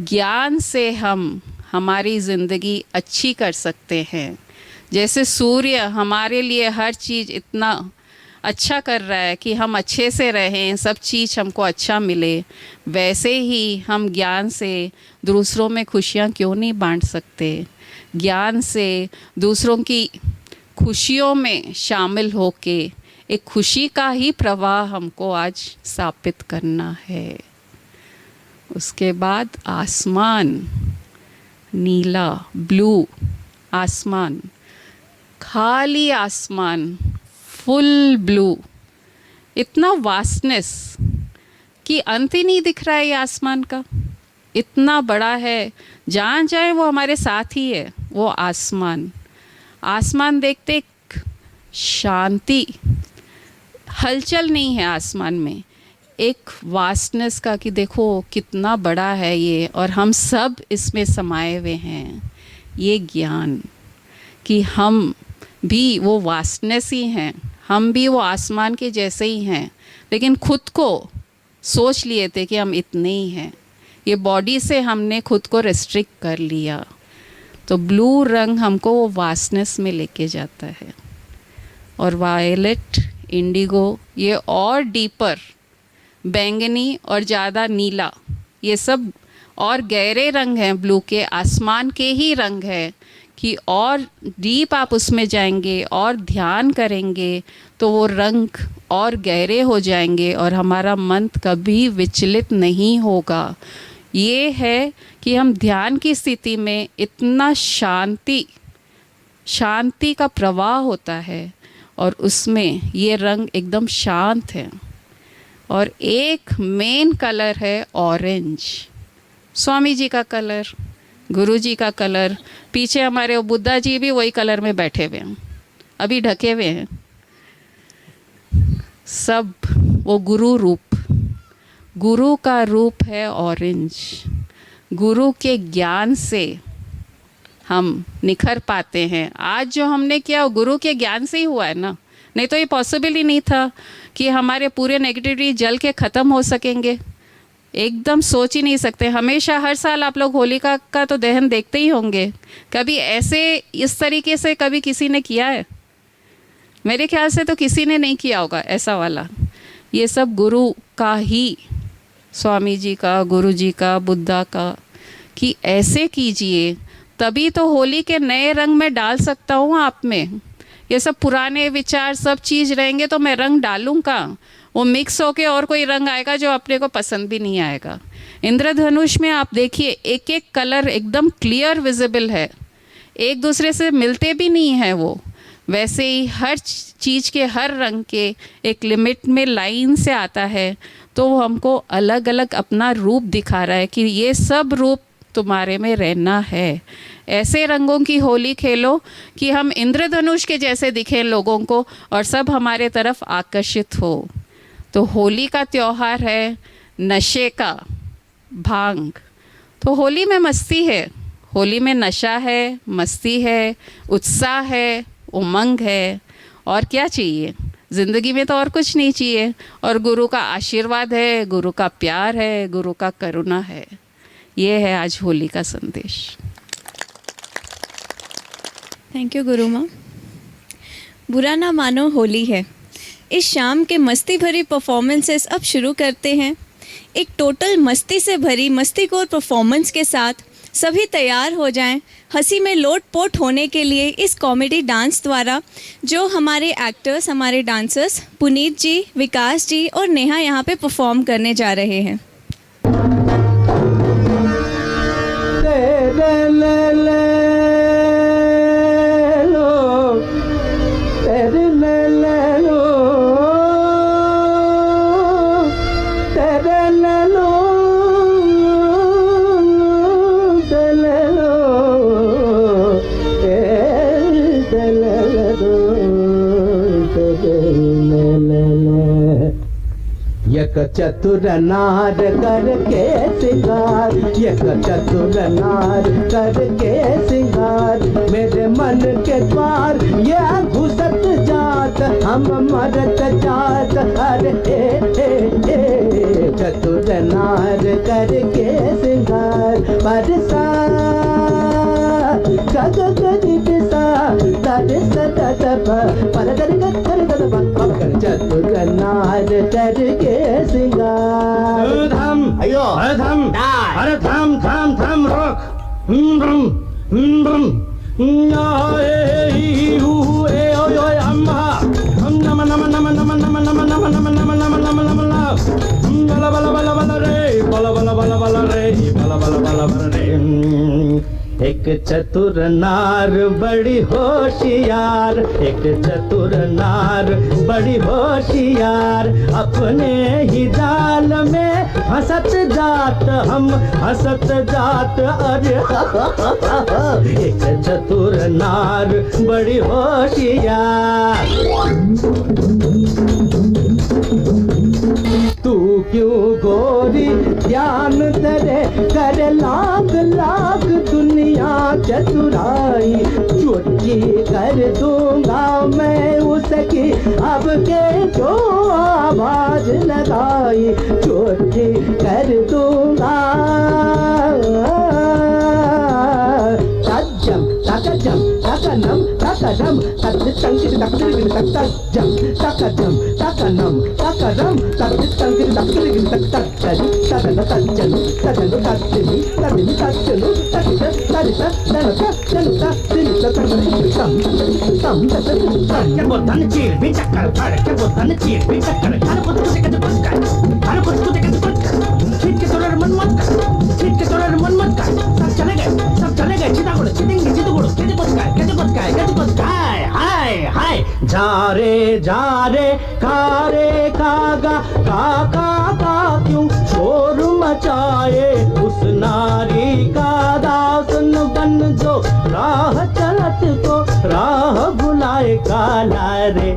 ज्ञान से हम हमारी ज़िंदगी अच्छी कर सकते हैं। जैसे सूर्य हमारे लिए हर चीज़ इतना अच्छा कर रहा है कि हम अच्छे से रहें, सब चीज़ हमको अच्छा मिले, वैसे ही हम ज्ञान से दूसरों में खुशियाँ क्यों नहीं बांट सकते। ज्ञान से दूसरों की खुशियों में शामिल होके एक खुशी का ही प्रवाह हमको आज स्थापित करना है। उसके बाद आसमान, नीला, ब्लू आसमान, खाली आसमान, फुल ब्लू। इतना वास्टनेस कि अंत ही नहीं दिख रहा है ये आसमान का, इतना बड़ा है। जहाँ जाए वो हमारे साथ ही है वो आसमान। आसमान देखते एक शांति, हलचल नहीं है आसमान में, एक वास्टनेस का कि देखो कितना बड़ा है ये और हम सब इसमें समाये हुए हैं। ये ज्ञान, कि हम भी वो वास्टनेस ही हैं, हम भी वो आसमान के जैसे ही हैं, लेकिन खुद को सोच लिए थे कि हम इतने ही हैं। ये बॉडी से हमने खुद को रिस्ट्रिक्ट कर लिया। तो ब्लू रंग हमको वो वास्टनेस में लेके जाता है, और वायलेट, इंडिगो, ये और डीपर, बैंगनी और ज़्यादा नीला, ये सब और गहरे रंग हैं ब्लू के, आसमान के ही रंग है कि और डीप आप उसमें जाएंगे और ध्यान करेंगे तो वो रंग और गहरे हो जाएंगे और हमारा मन कभी विचलित नहीं होगा। ये है कि हम ध्यान की स्थिति में इतना शांति का प्रवाह होता है और उसमें ये रंग एकदम शांत है। और एक मेन कलर है ऑरेंज, स्वामी जी का कलर, गुरु जी का कलर। पीछे हमारे वो बुद्धा जी भी वही कलर में बैठे हुए हैं, अभी ढके हुए हैं सब। वो गुरु रूप, गुरु का रूप है ऑरेंज। गुरु के ज्ञान से हम निखर पाते हैं। आज जो हमने किया वो गुरु के ज्ञान से ही हुआ है ना, नहीं तो ये पॉसिबल ही नहीं था कि हमारे पूरे नेगेटिविटी जल के ख़त्म हो सकेंगे। एकदम सोच ही नहीं सकते। हमेशा हर साल आप लोग होलिका का तो दहन देखते ही होंगे, कभी ऐसे इस तरीके से कभी किसी ने किया है? मेरे ख्याल से तो किसी ने नहीं किया होगा ऐसा वाला। ये सब गुरु का ही, स्वामी जी का, गुरु जी का, बुद्धा का, कि ऐसे कीजिए तभी तो होली के नए रंग में डाल सकता हूँ आप में। ये सब पुराने विचार सब चीज़ रहेंगे तो मैं रंग डालूँगा, वो मिक्स होके और कोई रंग आएगा जो अपने को पसंद भी नहीं आएगा। इंद्रधनुष में आप देखिए एक एक कलर एकदम क्लियर विजिबल है, एक दूसरे से मिलते भी नहीं हैं वो। वैसे ही हर चीज़ के हर रंग के एक लिमिट में लाइन से आता है, तो वो हमको अलग अलग अपना रूप दिखा रहा है कि ये सब रूप तुम्हारे में रहना है। ऐसे रंगों की होली खेलो कि हम इंद्रधनुष के जैसे दिखें लोगों को और सब हमारे तरफ आकर्षित हो। तो होली का त्यौहार है नशे का, भांग। तो होली में मस्ती है, होली में नशा है, मस्ती है, उत्साह है, उमंग है, और क्या चाहिए ज़िंदगी में? तो और कुछ नहीं चाहिए। और गुरु का आशीर्वाद है, गुरु का प्यार है, गुरु का करुणा है। ये है आज होली का संदेश। थैंक यू गुरु माँ। बुरा ना मानो होली है। इस शाम के मस्ती भरी परफॉर्मेंसेस अब शुरू करते हैं। एक टोटल मस्ती से भरी मस्तीखोर परफॉर्मेंस के साथ सभी तैयार हो जाएं हंसी में लोट-पोट होने के लिए इस कॉमेडी डांस द्वारा, जो हमारे एक्टर्स, हमारे डांसर्स पुनीत जी, विकास जी और नेहा यहाँ पे परफॉर्म करने जा रहे हैं। एक चतुर नार करके सिंगार, एक चतुर नार करके सिंगार, मेरे मन के द्वार ये घुसत जात, हम मरत जात। अरे चतुर नार करके सिंगार, बरसा चतुर नार करके सिंगार। धम अयो धम अरे धम धम धम रोक अम्मा नम नम नम नम नम नम नम नम नम नम नम नम बला बला बला बला रे बला बला बला बला रे बला बला बला बला रे। एक चतुर नार बड़ी होशियार, एक चतुर नार बड़ी होशियार, अपने ही जाल में हंसत जात, हम हंसत जात। अरे एक चतुर नार बड़ी होशियार। तू क्यों गोरी ध्यान तेरे कर लाख लाख दुनिया चतुराई, चोरी कर दूंगा मैं उसकी अब के जो आवाज लगाई, चोरी कर दूंगा। तज्जम तकजम तकनम तकरम तत्तंकित तकदिर तकजम तकजम तकनम तकरम तत्तंकित तकदिर तकतजम तकन तज्जन तकन तज्जनि तदिनि तज्जनु तकित तरित तनक तनुता तिनित तकनि सम के बोतन चीर भी चक्कर फाड़ के बोतन चीर भी चक्कर हर कुछ कुछ के बस कर हर कुछ कुछ के बस कर ठीक के तोरे मन मत कर ठीक के तोरे मन मत कर सब चले गए चिता गुड़ चितेंगे चित गुड़ के बस काय हाय हाय जा रे कागा काका का क्यों शोर मचाए, उस नारी का दासन बन जो राह चलत को राह भुलाए। काला रे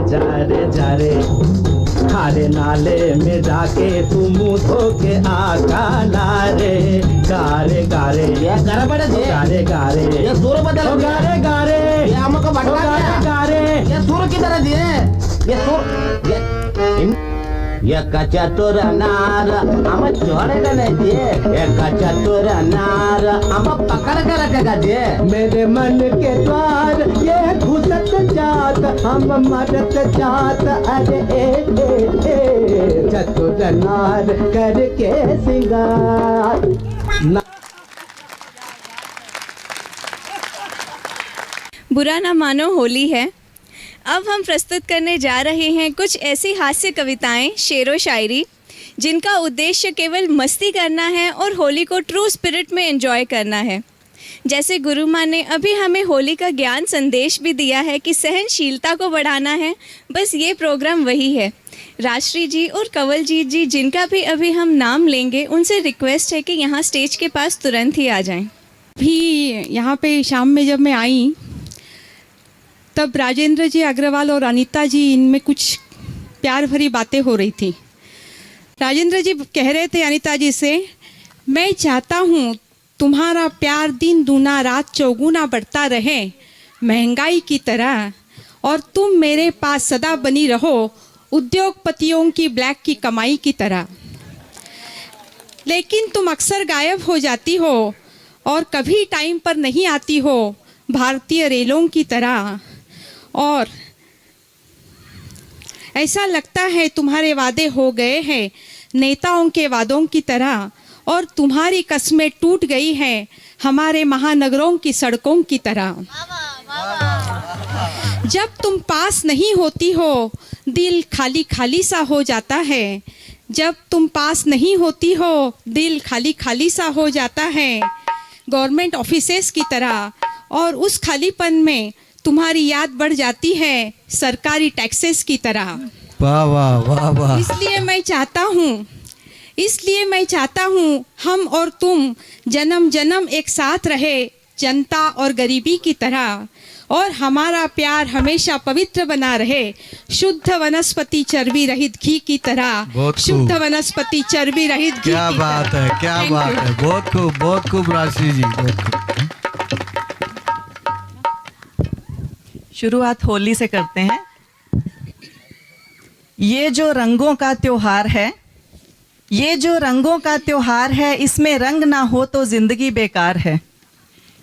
जा रे खारे नाले में जाके तू मुंह धो के आ। काला रे गारे ये गारे बड़े दे गारे ये सुर बदल गारे ये हमको बटवा गारे ये सुर की तरह दिए ये सुर ये कचतुर नार हम छोड़ेगा नहीं दिए, ये कचतुर नार हम पकड़ कर रखेगा दिए। मेरे मन के द्वार ये घुसत जात हम मरत जात, अरे ए चतुर नार करके सिंगार। बुरा ना मानो होली है। अब हम प्रस्तुत करने जा रहे हैं कुछ ऐसी हास्य कविताएं, शेरो शायरी जिनका उद्देश्य केवल मस्ती करना है और होली को ट्रू स्पिरिट में एंजॉय करना है। जैसे गुरु माँ ने अभी हमें होली का ज्ञान संदेश भी दिया है कि सहनशीलता को बढ़ाना है, बस ये प्रोग्राम वही है। राजश्री जी और कंवलजीत जी जिनका भी अभी हम नाम लेंगे, उनसे रिक्वेस्ट है कि यहाँ स्टेज के पास तुरंत ही आ जाएं। भी यहाँ पे शाम में जब मैं आई तब राजेंद्र जी अग्रवाल और अनीता जी इनमें कुछ प्यार भरी बातें हो रही थी। राजेंद्र जी कह रहे थे अनीता जी से, मैं चाहता हूँ तुम्हारा प्यार दिन दूना रात चौगुना बढ़ता रहे महंगाई की तरह, और तुम मेरे पास सदा बनी रहो उद्योगपतियों की ब्लैक की कमाई की तरह। लेकिन तुम अक्सर गायब हो जाती हो और कभी टाइम पर नहीं आती हो भारतीय रेलों की तरह, और ऐसा लगता है तुम्हारे वादे हो गए हैं नेताओं के वादों की तरह, और तुम्हारी कस्में टूट गई हैं हमारे महानगरों की सड़कों की तरह। जब तुम पास नहीं होती हो दिल खाली खाली सा हो जाता है, जब तुम पास नहीं होती हो दिल खाली खाली सा हो जाता है गवर्नमेंट ऑफिसेस की तरह, और उस खालीपन में तुम्हारी याद बढ़ जाती है सरकारी टैक्सेस की तरह। वाह वाह वाह वाह। इसलिए मैं चाहता हूँ हम और तुम जन्म जन्म एक साथ रहे जनता और गरीबी की तरह, और हमारा प्यार हमेशा पवित्र बना रहे शुद्ध वनस्पति चर्बी रहित घी की तरह। शुद्ध वनस्पति चर्बी रहित घी। क्या बात है, क्या बात है, बहुत खूब राजश्री जी, बहुत खूब। शुरुआत होली से करते हैं। ये जो रंगों का त्योहार है, ये जो रंगों का त्योहार है, इसमें रंग ना हो तो जिंदगी बेकार है।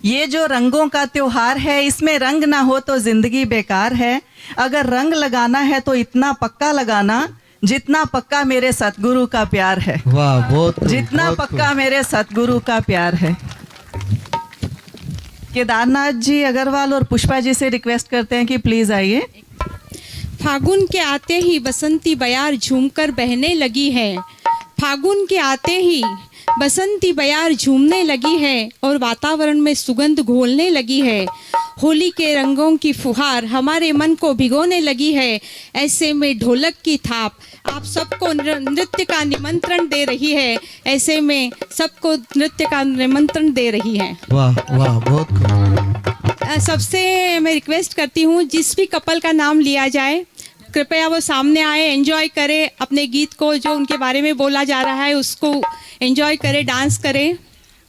ये जो रंगों का त्योहार है, इसमें रंग ना हो तो जिंदगी बेकार है। अगर रंग लगाना है तो इतना पक्का लगाना जितना पक्का मेरे सतगुरु का प्यार है। वाह, बहुत जितना पक्का मेरे सतगुरु का प्यार है। केदारनाथ जी अग्रवाल और पुष्पा जी से रिक्वेस्ट करते हैं कि प्लीज आइए। फागुन के आते ही बसंती बयार झूमकर बहने लगी है। फागुन के आते ही बसंती बयार झूमने लगी है और वातावरण में सुगंध घोलने लगी है। होली के रंगों की फुहार हमारे मन को भिगोने लगी है। ऐसे में ढोलक की थाप आप सबको नृत्य का निमंत्रण दे रही है। ऐसे में सबको नृत्य का निमंत्रण दे रही है। वाह वाह, बहुत खूब। सबसे मैं रिक्वेस्ट करती हूँ जिस भी कपल का नाम लिया जाए कृपया वो सामने आए, एंजॉय करें अपने गीत को, जो उनके बारे में बोला जा रहा है उसको एंजॉय करें, डांस करें।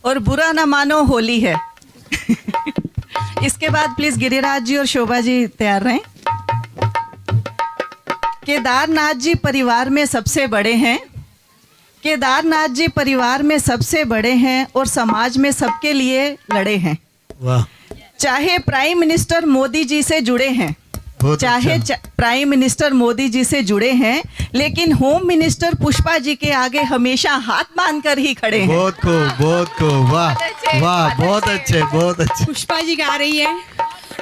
और बुरा ना मानो होली है। इसके बाद प्लीज गिरिराज जी और शोभा जी तैयार रहें। केदारनाथ जी परिवार में सबसे बड़े हैं, केदारनाथ जी परिवार में सबसे बड़े हैं और समाज में सबके लिए लड़े हैं। वाह, चाहे प्राइम मिनिस्टर मोदी जी से जुड़े हैं, बहुत चाहे अच्छा। प्राइम मिनिस्टर मोदी जी से जुड़े हैं, लेकिन होम मिनिस्टर पुष्पा जी के आगे हमेशा हाथ बांध कर ही खड़े हैं। बहुत खूब, बहुत खूब, वाह वाह, बहुत अच्छे, बहुत अच्छे। पुष्पा जी गा रही है।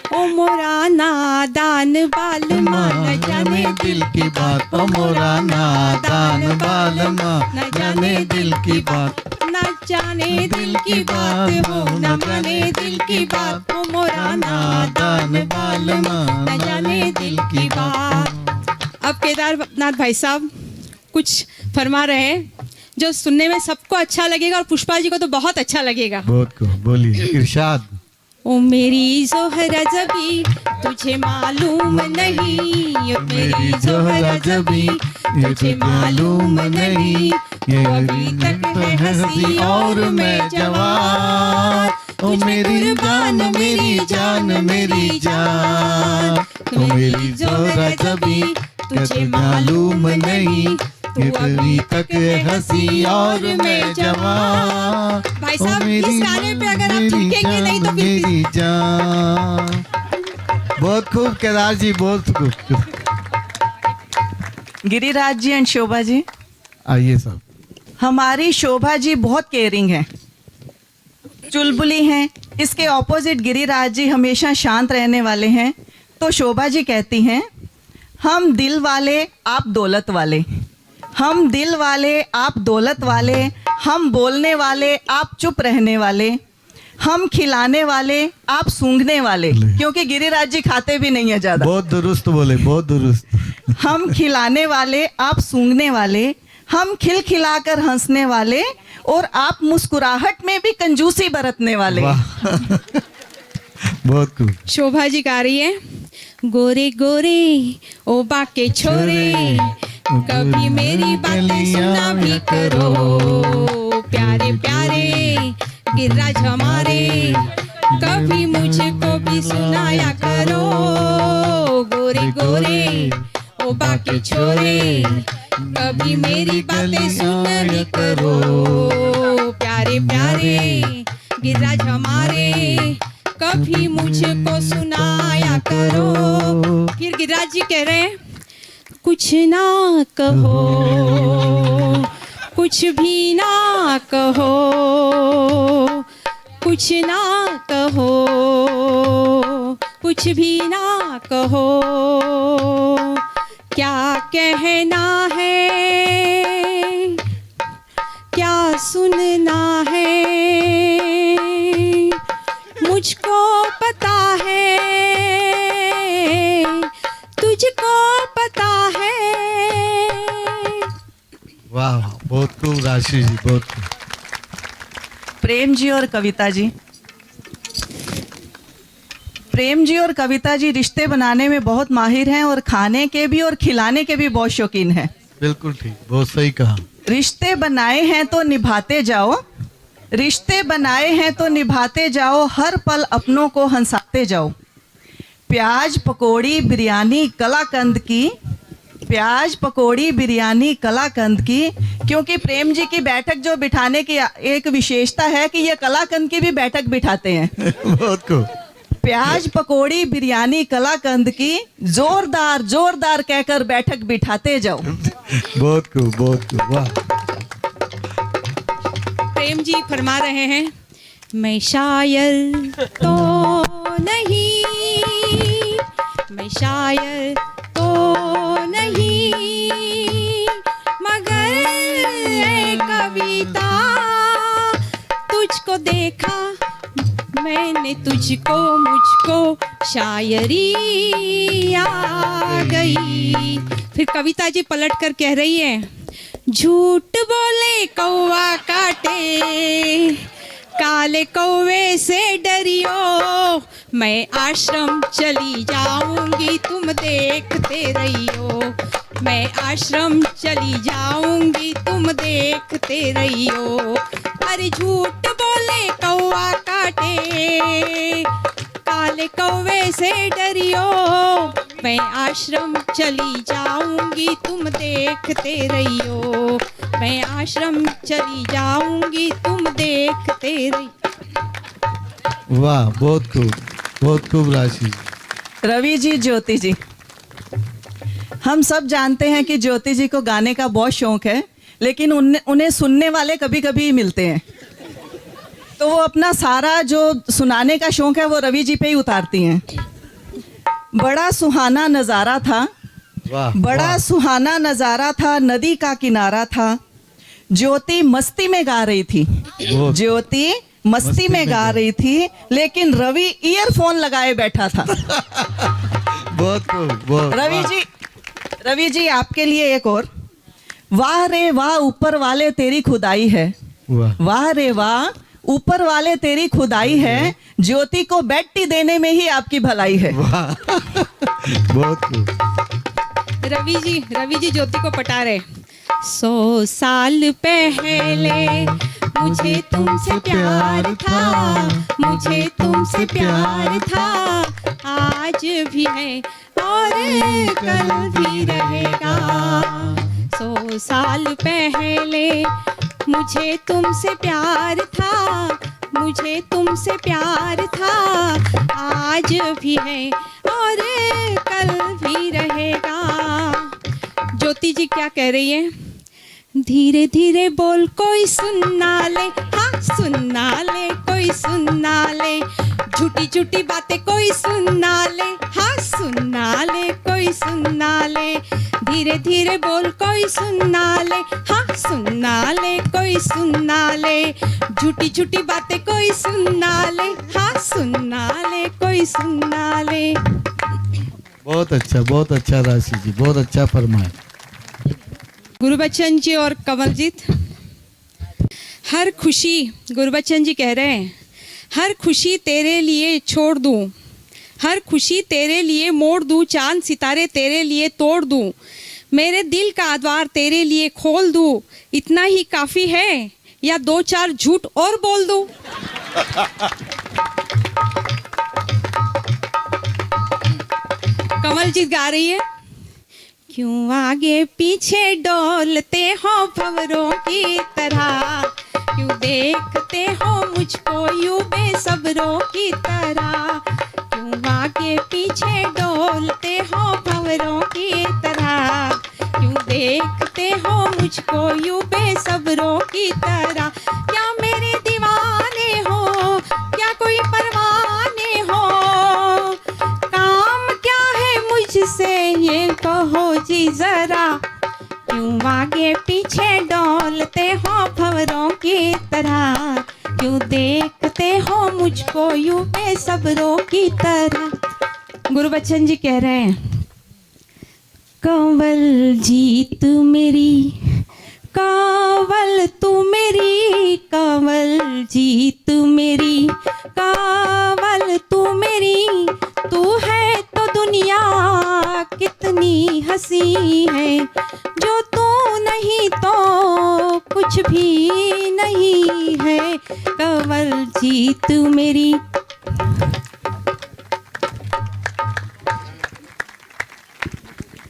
ओ मोरा नादान बाल न जाने दिल की बात, ओ मोरा नादान बाल न जाने दिल की बात, न जाने दिल की बात हो, न जाने दिल की बात, ओ मोरा नादान बाल न जाने दिल की बात। अब केदारनाथ भाई साहब कुछ फरमा रहे हैं जो सुनने में सबको अच्छा लगेगा और पुष्पा जी को तो बहुत अच्छा लगेगा। बहुत खूब, बोलिए, इरशाद। ओ मेरी जोहरा जबी तुझे मालूम नहीं, ओ मेरी जोहरा जबी तुझे मालूम नहीं, ये अभी तक है हंसी और मैं जवान, ओ मेरी जान, मेरी जान, मेरी जान, ओ मेरी जोरा जबी तुझे मालूम नहीं, ये अभी तक है हंसी और मैं जवान। भाई ओ साहब, मेरी इस गाने पे अगर आप मेरी झुकेंगे नहीं तो जान, फिर मेरी जान। बहुत खूब केदार जी, बहुत खूब। गिरिराज जी एंड शोभा जी, आइए साहब। हमारी शोभा जी बहुत केयरिंग हैं, चुलबुली हैं। इसके ऑपोजिट गिरिराज जी हमेशा शांत रहने वाले हैं। तो शोभा जी कहती हैं, हम दिल वाले आप दौलत वाले, हम दिल वाले आप दौलत वाले, हम बोलने वाले आप चुप रहने वाले, हम खिलाने वाले आप सूंघने वाले, क्योंकि गिरिराज जी खाते भी नहीं है ज्यादा। बहुत दुरुस्त बोले, बहुत दुरुस्त। हम खिलाने वाले आप सूंघने वाले, हम खिलखिलाकर हंसने वाले, और आप मुस्कुराहट में भी कंजूसी बरतने वाले। वाह बहुत खूब। शोभा जी गा रही है। गोरे गोरे ओ बाके छोरे, कभी मेरी बातें सुना भी करो, प्यारे प्यारे गिरिराज हमारे, कभी मुझको भी सुनाया करो। गोरे गोरे ओ बाके छोरे, कभी मेरी बातें सुना भी करो, प्यारे प्यारे गिरिराज हमारे, कभी मुझको सुनाया करो। फिर गिरिराज जी कह रहे हैं, कुछ ना कहो, कुछ भी ना कहो, कुछ ना कहो, कुछ भी ना कहो, क्या कहना है, क्या सुनना है, मुझको पता है, तुझको पता है। वाह वाह, बहुत खूब राशि जी, बहुत खूब। प्रेम जी और कविता जी, प्रेम जी और कविता जी रिश्ते बनाने में बहुत माहिर हैं और खाने के भी और खिलाने के भी बहुत शौकीन हैं। बिल्कुल ठीक, बहुत सही कहा। रिश्ते बनाए हैं तो निभाते जाओ, रिश्ते बनाए हैं तो निभाते जाओ, हर पल अपनों को हंसाते जाओ। प्याज पकौड़ी बिरयानी कलाकंद की, प्याज पकौड़ी बिरयानी कलाकंद की, क्योंकि प्रेम जी की बैठक जो बिठाने की एक विशेषता है कि ये कलाकंद की भी बैठक बिठाते हैं। बहुत खूब। प्याज पकौड़ी बिरयानी कलाकंद की, जोरदार जोरदार कहकर बैठक बिठाते जाओ। बहुत खूब, बहुत खूब, वाह। प्रेम जी फरमा रहे हैं, मैं शायर तो नहीं, मैं शायर तो नहीं, मगर ए कविता तुझको देखा मैंने, तुझको मुझको शायरी आ गई। फिर कविता जी पलट कर कह रही है, झूठ बोले कौवा काटे, काले कौवे से डरियो, मैं आश्रम चली जाऊंगी तुम देखते रहियो, मैं आश्रम चली जाऊंगी तुम देखते रहियो। अरे झूठ बोले कौवा काटे, काटे, काले कौवे से डरियो, मैं आश्रम चली जाऊंगी तुम देखते रहियो, मैं आश्रम चली जाऊंगी तुम देखते रहियो। वाह, बहुत खूब राशि। रवि जी, ज्योति जी, हम सब जानते हैं कि ज्योति जी को गाने का बहुत शौक है, लेकिन उन्हें सुनने वाले कभी कभी ही मिलते हैं, तो वो अपना सारा जो सुनाने का शौक है वो रवि जी पे ही उतारती हैं। बड़ा सुहाना नज़ारा था, वाह, बड़ा वाह। सुहाना नज़ारा था, नदी का किनारा था, ज्योति मस्ती में गा रही थी, ज्योति मस्ती में गा रही थी, लेकिन रवि ईयरफोन लगाए बैठा था। बहुत खूब। रवि जी आपके लिए एक और। वाह रे वाह ऊपर वाले तेरी खुदाई है, वाह रे वाह ऊपर वाले तेरी खुदाई है, ज्योति को बेटी देने में ही आपकी भलाई है। बहुत खूब। रवि जी ज्योति को पटा रहे। 100 साल पहले मुझे तुमसे प्यार था, मुझे तुमसे प्यार था, आज भी है और कल भी रहेगा। 100 साल पहले मुझे तुमसे प्यार था, मुझे तुमसे प्यार था, आज भी है और कल भी रहेगा। ज्योति जी क्या कह रही है? धीरे धीरे बोल कोई सुनना ले, हाँ सुनना ले, कोई सुनना ले, झूठी झूठी बातें कोई सुनना ले, हाँ सुनना ले, कोई सुनना ले, धीरे धीरे बोल कोई सुनना ले, हाँ सुनना ले, कोई सुनना ले, झूठी झूठी बातें कोई सुनना ले, हाँ सुनना ले, कोई सुनना ले। बहुत अच्छा राशि जी, बहुत अच्छा फरमाए। गुरबच्चन जी और कमलजीत, हर खुशी, गुरबच्चन जी कह रहे हैं, हर खुशी तेरे लिए छोड़ दूं, हर खुशी तेरे लिए मोड़ दूं, चांद सितारे तेरे लिए तोड़ दूं, मेरे दिल का द्वार तेरे लिए खोल दूं, इतना ही काफ़ी है या 2-4 झूठ और बोल दूं? कमलजीत गा रही है। क्यों आगे पीछे डोलते हो भंवरों की तरह, क्यों देखते हो मुझको यूं बेसब्रों की तरह, क्यों आगे पीछे डोलते हो भंवरों की तरह, क्यों देखते हो मुझको यूं बेसब्रों की तरह, क्या मेरे दीवाने हो, क्या कोई परवाने हो, काम क्या है मुझसे ये कहो जी जरा, क्यों आगे पीछे डोलते हो भंवरों की तरह, क्यों देखते हो मुझको यूं बेसब्रों की तरह। गुरबच्चन जी कह रहे हैं, कंवल जी तू मेरी, कांवल तू मेरी, कंवल जी तू मेरी, कांवल तू मेरी, तू है तो दुनिया कितनी हंसी है, जो तू नहीं तो कुछ भी नहीं है, कंवल जी तू मेरी।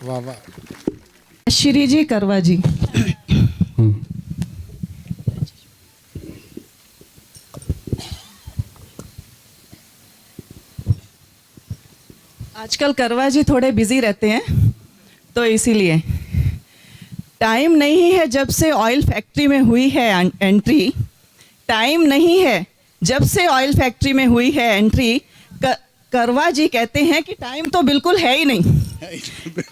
वाह वाह। श्री जी, करवा जी। आजकल करवा जी थोड़े बिजी रहते हैं, तो इसीलिए टाइम नहीं है जब से ऑयल फैक्ट्री में हुई है एंट्री, टाइम नहीं है जब से ऑयल फैक्ट्री में हुई है एंट्री, करवा जी कहते हैं कि टाइम तो बिल्कुल है ही नहीं,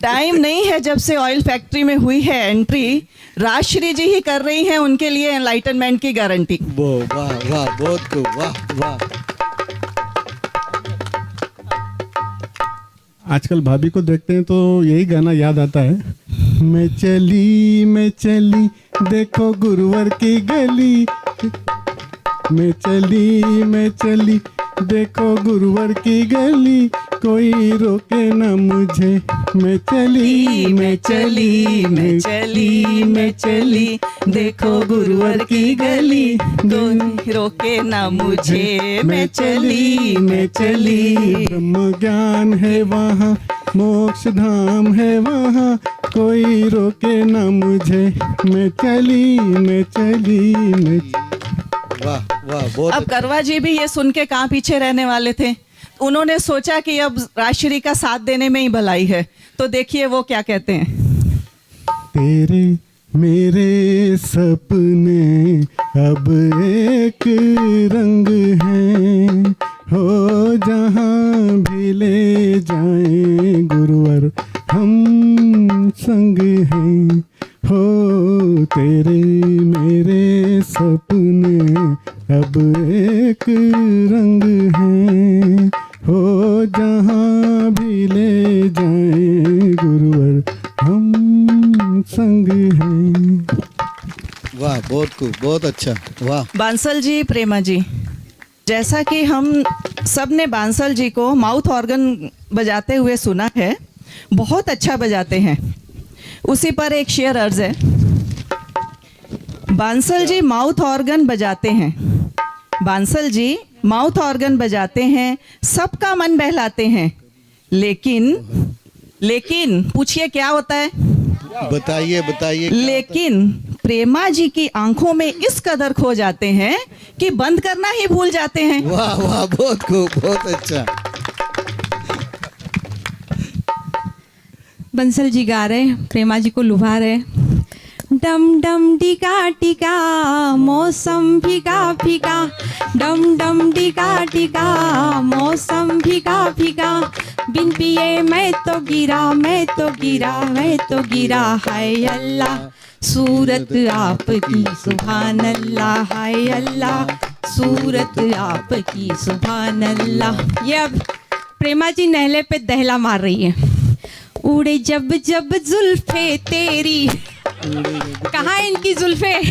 टाइम नहीं है जब से ऑयल फैक्ट्री में हुई है एंट्री, राजश्री जी ही कर रही हैं उनके लिए एनलाइटनमेंट की गारंटी। वाह वाह, बहुत खूब, वाह वाह। आजकल भाभी को देखते हैं तो यही गाना याद आता है, मैं चली देखो गुरुवर की गली, मैं चली देखो गुरुवर की गली, कोई रोके न मुझे। मैं चली मैं चली मैं चली मैं चली, देखो गुरुवर की गली, कोई रोके ना मुझे। मैं चली मैं चली। ब्रह्म ज्ञान है वहाँ, मोक्ष धाम है वहाँ, कोई रोके न मुझे। मैं चली मैं चली मैं। वाह वाह, बहुत अब करवा जी भी ये सुन के कहाँ पीछे रहने वाले थे। उन्होंने सोचा कि अब राजश्री का साथ देने में ही भलाई है, तो देखिए वो क्या कहते हैं। तेरे मेरे सपने अब एक रंग हैं, हो जहाँ भी ले जाएं गुरुवर हम संग हैं। हो तेरे मेरे सपने अब एक रंग हैं, हो जहाँ भी ले जाएं गुरुवर हम संग हैं। वाह, बहुत खूब, बहुत अच्छा, वाह। बांसल जी, प्रेमा जी, जैसा कि हम सब ने बांसल जी को माउथ ऑर्गन बजाते हुए सुना है, बहुत अच्छा बजाते हैं। उसी पर एक शेर अर्ज है। बांसल जी माउथ ऑर्गन बजाते हैं, बांसल जी माउथ ऑर्गन बजाते हैं, सबका मन बहलाते हैं, लेकिन पूछिए क्या होता है? बताइए बताइए। लेकिन प्रेमा जी की आंखों में इस कदर खो जाते हैं कि बंद करना ही भूल जाते हैं। वाह वाह, बहुत खूब, बहुत अच्छा। बंसल जी गा रहे, प्रेमा जी को लुभा रहे। डम डम डिगा डिगा मौसम भीगा भीगा, डम डम डिगा डिगा मौसम भीगा भीगा, बिन पिए मैं तो गिरा मैं तो गिरा मैं तो गिरा, हाय अल्लाह सूरत आपकी सुभान अल्लाह, हाय अल्लाह सूरत आपकी सुभान अल्लाह। ये अब प्रेमा जी नहले पे दहला मार रही है। उड़े जब जब जुल्फे तेरी, कहाँ इनकी जुल्फे?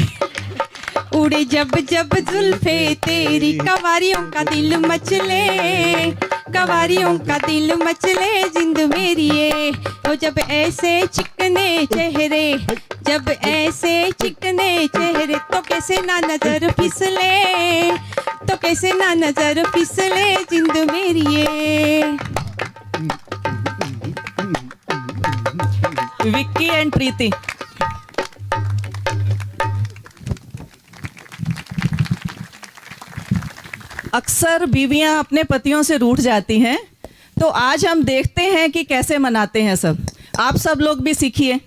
उड़े जब जब जुल्फे तेरी, कवारियों का दिल मचले, कवारियों का दिल मचले जिंद मेरी ये। ओ जब ऐसे चिकने चेहरे, जब ऐसे चिकने चेहरे, तो कैसे ना नजर फिसले, तो कैसे ना नजर फिसले जिंद मेरी ये। विक्की एंड प्रीति, अक्सर बीवियां अपने पतियों से रूठ जाती हैं, तो आज हम देखते हैं कि कैसे मनाते हैं सब। आप सब लोग भी सीखिए।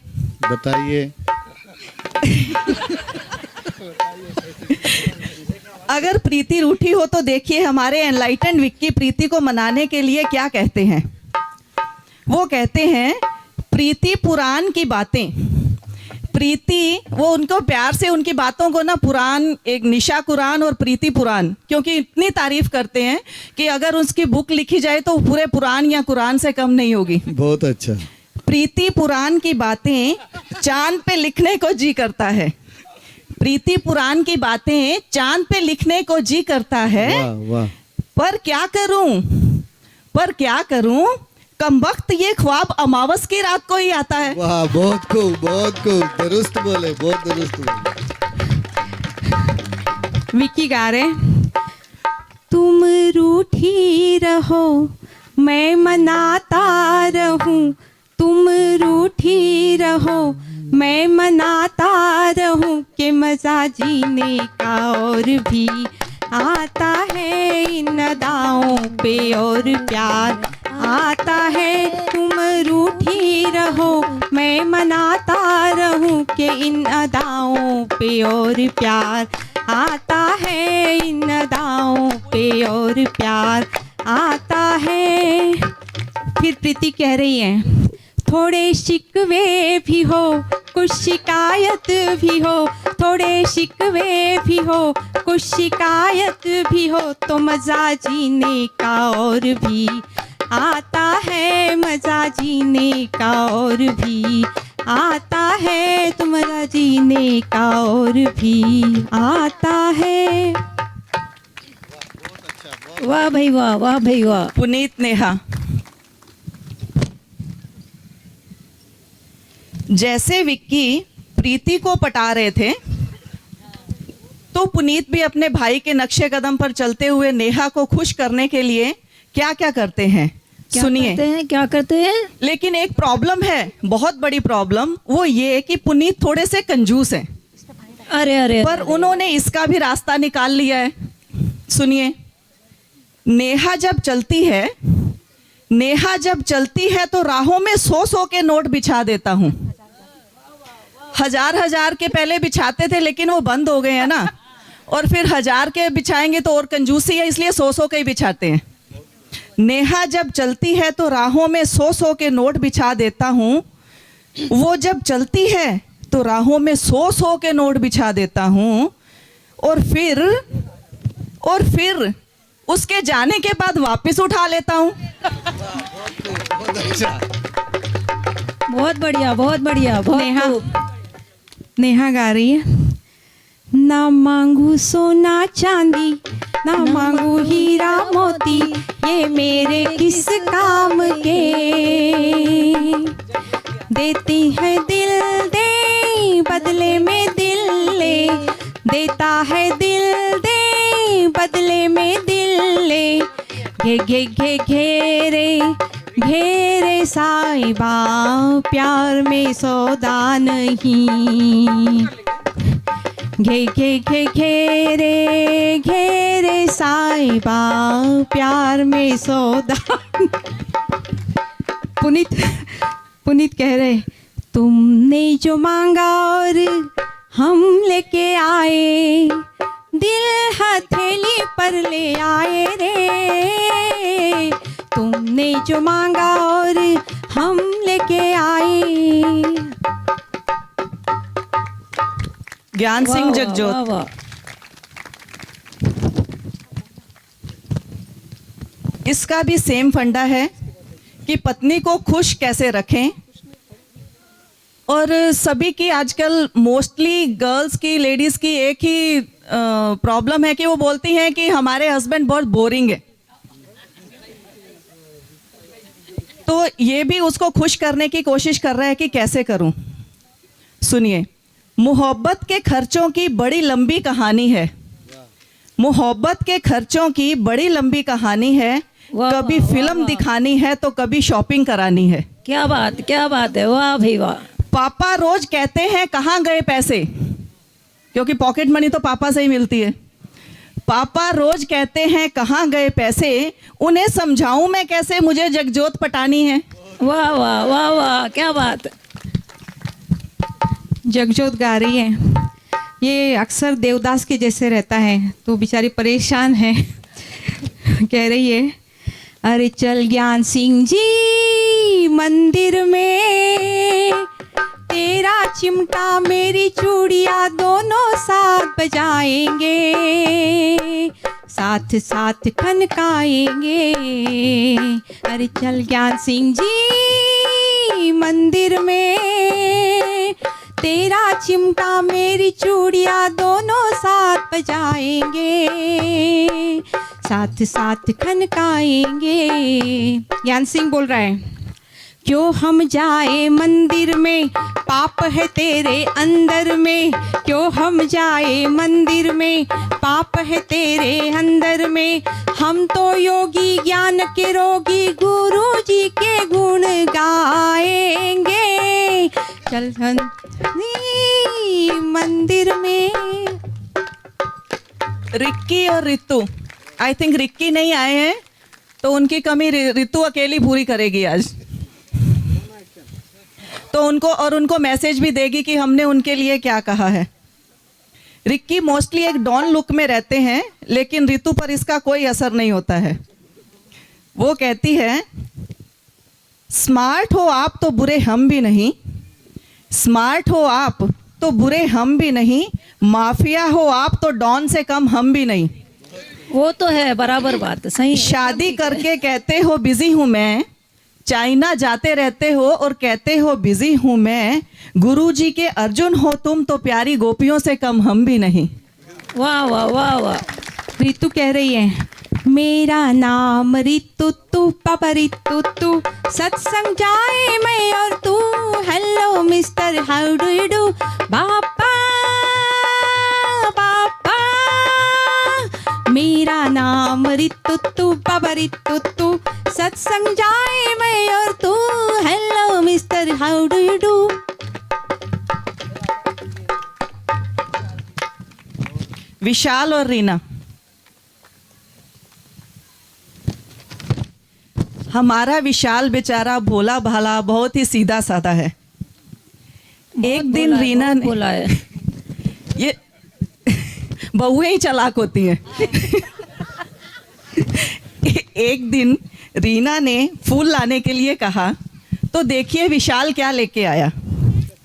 बताइए। अगर प्रीति रूठी हो तो देखिए हमारे एनलाइटेंड विक्की प्रीति को मनाने के लिए क्या कहते हैं। वो कहते हैं प्रीति पुराण की बातें, प्रीति वो उनको प्यार से उनकी बातों को ना पुराण, एक निशा कुरान और प्रीति पुराण, क्योंकि इतनी तारीफ करते हैं कि अगर उसकी बुक लिखी जाए तो पूरे पुराण या कुरान से कम नहीं होगी। बहुत अच्छा। प्रीति पुराण की बातें चांद पे लिखने को जी करता है, प्रीति पुराण की बातें चांद पे लिखने को जी करता है। वाह वाह। पर क्या करूं कमबख्त ये ख्वाब अमावस की रात को ही आता है। वाह, बहुत खूब, बहुत खूब, दुरुस्त बोले, बहुत दुरुस्त बोले। विक्की गा रहे, तुम रूठी रहो मैं मनाता रहूं, तुम रूठी रहो मैं मनाता रहूं, कि मजा जीने का और भी आता है इन अदाओं पे और प्यार आता है। तुम रूठी रहो मैं मनाता रहूं, कि इन अदाओं पे और प्यार आता है, इन अदाओं पे और प्यार आता है। फिर प्रीति कह रही है, थोड़े शिकवे भी हो कुछ शिकायत भी हो, थोड़े शिकवे भी हो कुछ शिकायत भी हो, तो मज़ा जीने का और भी आता है, मज़ा जीने का और भी आता है, तो मज़ा जीने का और भी आता है। बहुत अच्छा, बहुत वाह भाई वाह, वाह भाई वाह। पुनीत नेहा, जैसे विक्की प्रीति को पटा रहे थे तो पुनीत भी अपने भाई के नक्शे कदम पर चलते हुए नेहा को खुश करने के लिए क्या क्या करते हैं, सुनिए। क्या करते हैं? लेकिन एक प्रॉब्लम है, बहुत बड़ी प्रॉब्लम, वो ये कि पुनीत थोड़े से कंजूस हैं। अरे अरे, पर उन्होंने इसका भी रास्ता निकाल लिया है। सुनिए, नेहा जब चलती है तो राहों में 100-100 के नोट बिछा देता हूँ। 1000-1000 के पहले बिछाते थे लेकिन वो बंद हो गए हैं ना, और फिर 1000 के बिछाएंगे तो और कंजूसी है, इसलिए 100-100 के ही बिछाते हैं। नेहा जब चलती है तो राहों में 100-100 के नोट बिछा देता हूँ। वो जब चलती है तो राहों में 100-100 के नोट बिछा देता हूँ, और फिर उसके जाने के बाद वापस उठा लेता हूँ। बहुत बढ़िया, बहुत बढ़िया, बहुत नेहा गा रही है। ना मांगू सोना चांदी, ना मांगू हीरा मोती, ये मेरे किस काम के। देती है दिल दे, बदले में दिल ले, देता है दिल दे, बदले में दिल ले। घे घे घे घेरे घेरे साहिबा, प्यार में सौदा नहीं। घे घे घे घेरे घेरे साहिबा, प्यार में सौदा। पुनीत कह रहे, तुमने जो मांगा और हम लेके आए, दिल हथेली पर ले आए रे। तुमने जो मांगा और हम लेके आए। ज्ञान सिंह जगजोत, वाह, वाह। इसका भी सेम फंडा है कि पत्नी को खुश कैसे रखें। और सभी की आजकल मोस्टली गर्ल्स की, लेडीज की एक ही प्रॉब्लम है कि वो बोलती हैं कि हमारे हस्बैंड बहुत बोरिंग है। तो ये भी उसको खुश करने की कोशिश कर रहा है कि कैसे करूं। सुनिए, मोहब्बत के खर्चों की बड़ी लंबी कहानी है। मोहब्बत के खर्चों की बड़ी लंबी कहानी है। कभी फिल्म दिखानी है तो कभी शॉपिंग करानी है। क्या बात है, वाह भाई वाह। पापा रोज कहते हैं कहाँ गए पैसे, क्योंकि पॉकेट मनी तो पापा से ही मिलती है। पापा रोज कहते हैं कहाँ गए पैसे, उन्हें समझाऊं मैं कैसे मुझे जगजोत पटानी है। वाह वाह वाह वाह, क्या बात। जगजोत गा रही है। ये अक्सर देवदास के जैसे रहता है, तो बेचारी परेशान है। कह रही है, अरे चल ज्ञान सिंह जी मंदिर में, तेरा चिमटा मेरी चूड़िया दोनों साथ बजाएंगे, साथ साथ खनकाएंगे। अरे चल ज्ञान सिंह जी मंदिर में, तेरा चिमटा मेरी चूड़िया दोनों साथ बजाएंगे, साथ साथ खनकाएंगे। ज्ञान सिंह बोल रहा है, क्यों हम जाए मंदिर में, पाप है तेरे अंदर में। क्यों हम जाए मंदिर में, पाप है तेरे अंदर में। हम तो योगी ज्ञान के रोगी, गुरु जी के गुण गाएंगे। चल मंदिर में। रिक्की और रितु, आई थिंक रिक्की नहीं आए हैं तो उनकी कमी रितु अकेली पूरी करेगी आज। तो उनको मैसेज भी देगी कि हमने उनके लिए क्या कहा है। रिक्की मोस्टली एक डॉन लुक में रहते हैं, लेकिन रितु पर इसका कोई असर नहीं होता है। वो कहती है, स्मार्ट हो आप तो बुरे हम भी नहीं, स्मार्ट हो आप तो बुरे हम भी नहीं, माफिया हो आप तो डॉन से कम हम भी नहीं। वो तो है, बराबर बात, सही। शादी करके कहते हो बिजी हूं मैं, चाइना जाते रहते हो और कहते हो बिजी हूं मैं, गुरुजी के अर्जुन हो तुम तो प्यारी गोपियों से कम हम भी नहीं। वाह वाह वाह वाह। रितु कह रही है, मेरा नाम रितु तू पापा रितु तू, सत्संग जाए मैं और तू, hello mister how do you do, पापा पापा। मेरा नाम रितु तू पापा रितु तू, सत्संग जाए मैं और तू, hello mister how do you do. Vishal और रीना, हमारा विशाल बेचारा भोला भाला बहुत ही सीधा साधा है। एक दिन रीना ने बोला है ये बहुएं ही चालाक होती हैं। एक दिन रीना ने फूल लाने के लिए कहा, तो देखिए विशाल क्या लेके आया।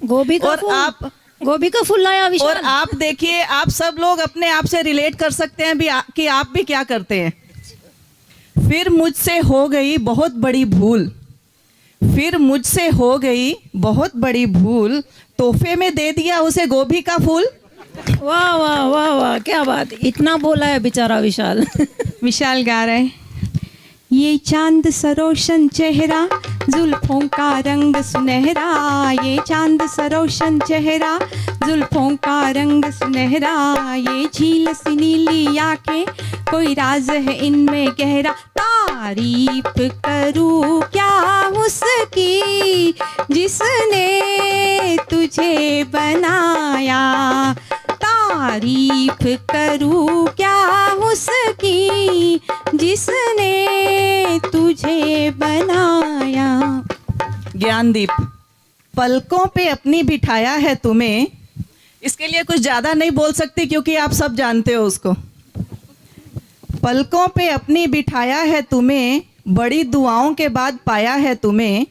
गोभी का और फूल, आप गोभी का फूल लाया विशाल। और आप देखिए, आप सब लोग अपने आप से रिलेट कर सकते हैं भी कि आप भी क्या करते हैं। फिर मुझसे हो गई बहुत बड़ी भूल, फिर मुझसे हो गई बहुत बड़ी भूल, तोहफे में दे दिया उसे गोभी का फूल। वाह वाह वाह वाह, क्या बात, इतना बोला है बेचारा विशाल। विशाल गा रहे हैं, ये चांद सरोशन चेहरा, जुल्फों का रंग सुनहरा, ये चांद सरोशन चेहरा, जुल्फों का रंग सुनहरा, ये झील सी नीली आंखें, कोई राज है इनमें गहरा, तारीफ करूं क्या उसकी जिसने तुझे बनाया, तारीफ करूं क्या उसकी जिसने तुझे बनाया। ज्ञानदीप, पलकों पे अपनी बिठाया है तुम्हें, इसके लिए कुछ ज़्यादा नहीं बोल सकती क्योंकि आप सब जानते हो उसको। पलकों पे अपनी बिठाया है तुम्हें, बड़ी दुआओं के बाद पाया है तुम्हें,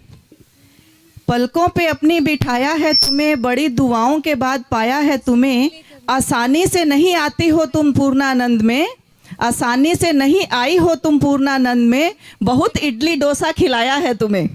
पलकों पे अपनी बिठाया है तुम्हें, बड़ी दुआओं के बाद पाया है तुम्हें, आसानी से नहीं आती हो तुम पूर्णानंद में, आसानी से नहीं आई हो तुम पूर्णानंद में, बहुत इडली डोसा खिलाया है तुम्हें।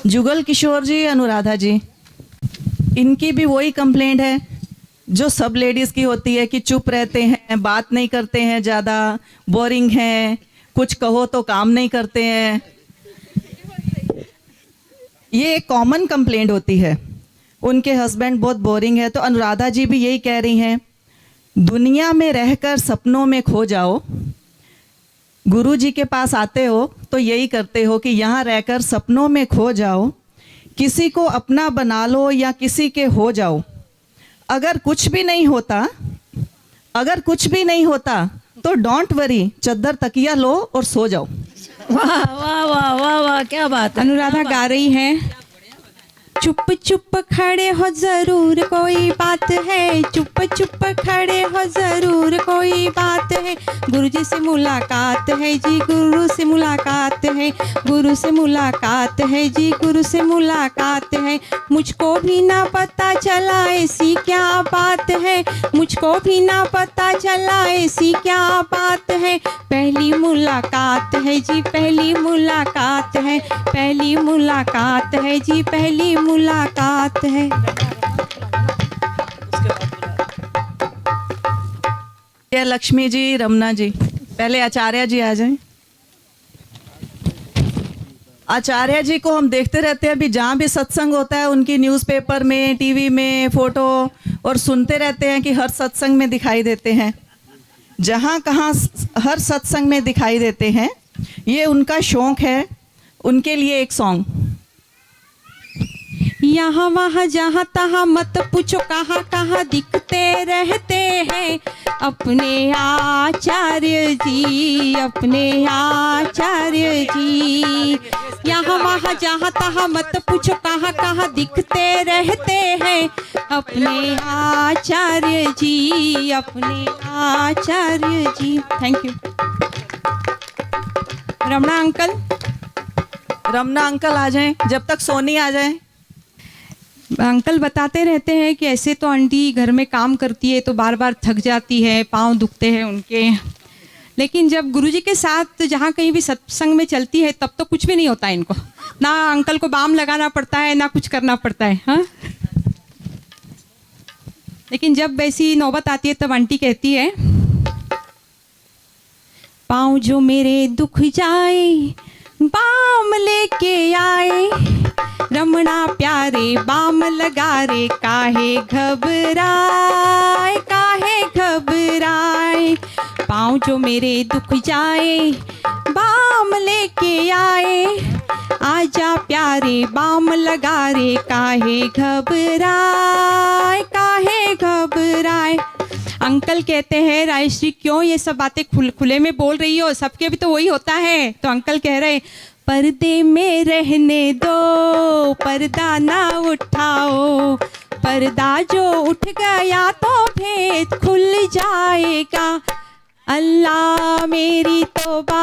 जुगल किशोर जी, अनुराधा जी, इनकी भी वही कंप्लेंट है जो सब लेडीज़ की होती है कि चुप रहते हैं, बात नहीं करते हैं, ज़्यादा बोरिंग हैं, कुछ कहो तो काम नहीं करते हैं। ये एक कॉमन कंप्लेंट होती है, उनके हस्बैंड बहुत बोरिंग है। तो अनुराधा जी भी यही कह रही हैं, दुनिया में रहकर सपनों में खो जाओ। गुरु जी के पास आते हो तो यही करते हो कि यहाँ रहकर सपनों में खो जाओ, किसी को अपना बना लो या किसी के हो जाओ। अगर कुछ भी नहीं होता, अगर कुछ भी नहीं होता तो डोंट वरी, चद्दर तकिया लो और सो जाओ। वाह वाह वाह वाह वाह, क्या बात है। अनुराधा गा रही हैं, चुप चुप खड़े हो जरूर कोई बात है, चुप चुप खड़े हो जरूर कोई बात है, गुरुजी से मुलाकात है जी, गुरु से मुलाकात है, गुरु से मुलाकात है जी, गुरु से मुलाकात है। मुझको भी ना पता चला ऐसी क्या बात है, मुझको भी ना पता चला ऐसी क्या बात है, पहली मुलाकात है जी, पहली मुलाकात है, पहली मुलाकात है जी, पहली मुलाकात है। ये लक्ष्मी जी, रमना जी, पहले आचार्य जी आ जाएं। आचार्य जी को हम देखते रहते हैं, अभी जहाँ भी सत्संग होता है उनकी न्यूज़पेपर में, टीवी में फोटो, और सुनते रहते हैं कि हर सत्संग में दिखाई देते हैं, जहाँ कहाँ हर सत्संग में दिखाई देते हैं। ये उनका शौक है। उनके लिए एक सॉन्ग। यहाँ वहाँ जहाँ तहाँ मत पूछो, कहाँ कहाँ दिखते रहते हैं अपने आचार्य जी, अपने आचार्य जी। यहाँ वहाँ जहाँ तहाँ मत पूछो, कहाँ कहाँ दिखते रहते हैं अपने आचार्य जी, अपने आचार्य जी। Thank you. रमणा अंकल आ जाएं, जब तक सोनी आ जाए। अंकल बताते रहते हैं कि ऐसे तो आंटी घर में काम करती है तो बार बार थक जाती है, पाँव दुखते हैं उनके, लेकिन जब गुरुजी के साथ जहाँ कहीं भी सत्संग में चलती है तब तो कुछ भी नहीं होता है इनको, ना अंकल को बाम लगाना पड़ता है ना कुछ करना पड़ता है। हाँ, लेकिन जब ऐसी नौबत आती है तब आंटी कहती है, पाँव जो मेरे दुख जाए बाम लेके आए, रमणा प्यारे बाम लगा रे, काहे घबराए, काहे घबराए। पाँव जो मेरे दुख जाए बाम लेके आए, आजा प्यारे बाम लगा रे, काहे घबराए, काहे घबराए। अंकल कहते हैं, रायश्री क्यों ये सब बातें खुले में बोल रही हो, सबके भी तो वही होता है। तो अंकल कह रहे, पर्दे में रहने दो, पर्दा ना उठाओ, पर्दा जो उठ गया तो भेद खुल जाएगा। अल्लाह मेरी तौबा,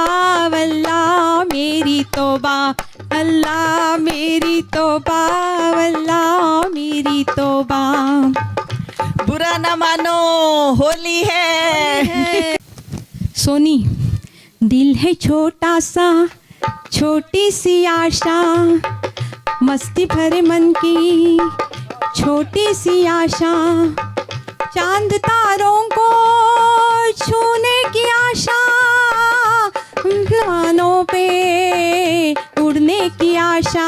अल्लाह मेरी तौबा, अल्लाह मेरी तौबा, अल्लाह मेरी तौबा। बुरा ना मानो, होली है। सोनी, दिल है छोटा सा, छोटी सी आशा, मस्ती भरे मन की छोटी सी आशा, चांद तारों को छूने की आशा, मानों पे उड़ने की आशा।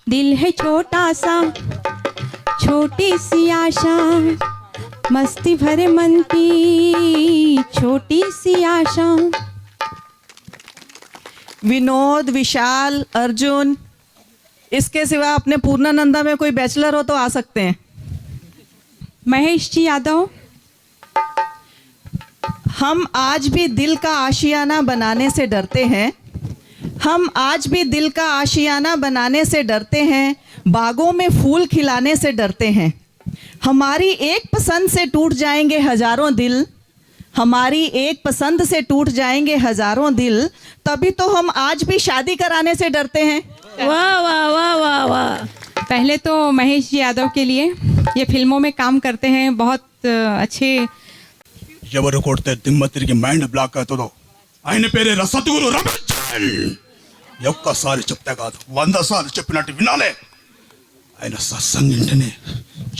दिल है छोटा सा, छोटी सी आशा, मस्ती भरे मन की छोटी सी आशा। विनोद, विशाल, अर्जुन, इसके सिवा अपने पूर्णानंदा में कोई बैचलर हो तो आ सकते हैं। महेश जी यादव, हम आज भी दिल का आशियाना बनाने से डरते हैं, हम आज भी दिल का आशियाना बनाने से डरते हैं, बागों में फूल खिलाने से डरते हैं। हमारी एक पसंद से टूट जाएंगे हजारों दिल, हमारी एक पसंद से टूट जाएंगे हजारों दिल, तभी तो हम आज भी शादी कराने से डरते हैं। वाह वाह वाह वाह वाह। पहले तो महेश जी यादव के लिए, ये फिल्मों में काम करते हैं, बहुत अच्छे। ఎవరు కొడితే దిమ్మ తిరిగి మైండ్ బ్లాక్ అవుతుందో ఆయన పేరే సద్గురు రమేష్. ఒక్కసారి చెప్తే కాదు 100 సార్లు చెప్పినట్టు వినాలే. ఆయన సత్సంగం వింటేనే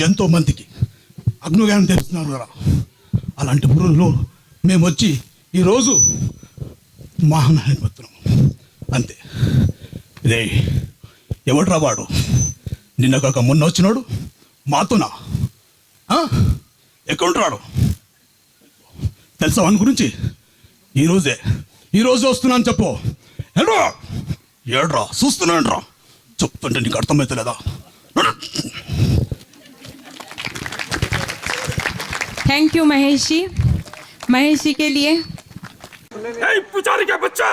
ఎంతో మందికి అగ్నిజ్ఞానం తెలుస్తున్నారు కదా. అలాంటి ఊరిలో మేము వచ్చి ఈరోజు మహానాయకుని వస్తున్నాం అంతే. రే ఎవడ్రా వాడు, నిన్న కాక మొన్న వచ్చినాడు మాతోనా? ఎక్కడుంటాడు తెలుసా వాని గురించి? ఈరోజే వస్తున్నాను చెప్పు. ఏడ్రా ఏడ్రా చూస్తున్నాను రా, చెప్తుంటే నీకు అర్థమవుతలేదా? Thank you Mahesh ji. महेश जी के लिए पुजारी के बच्चे,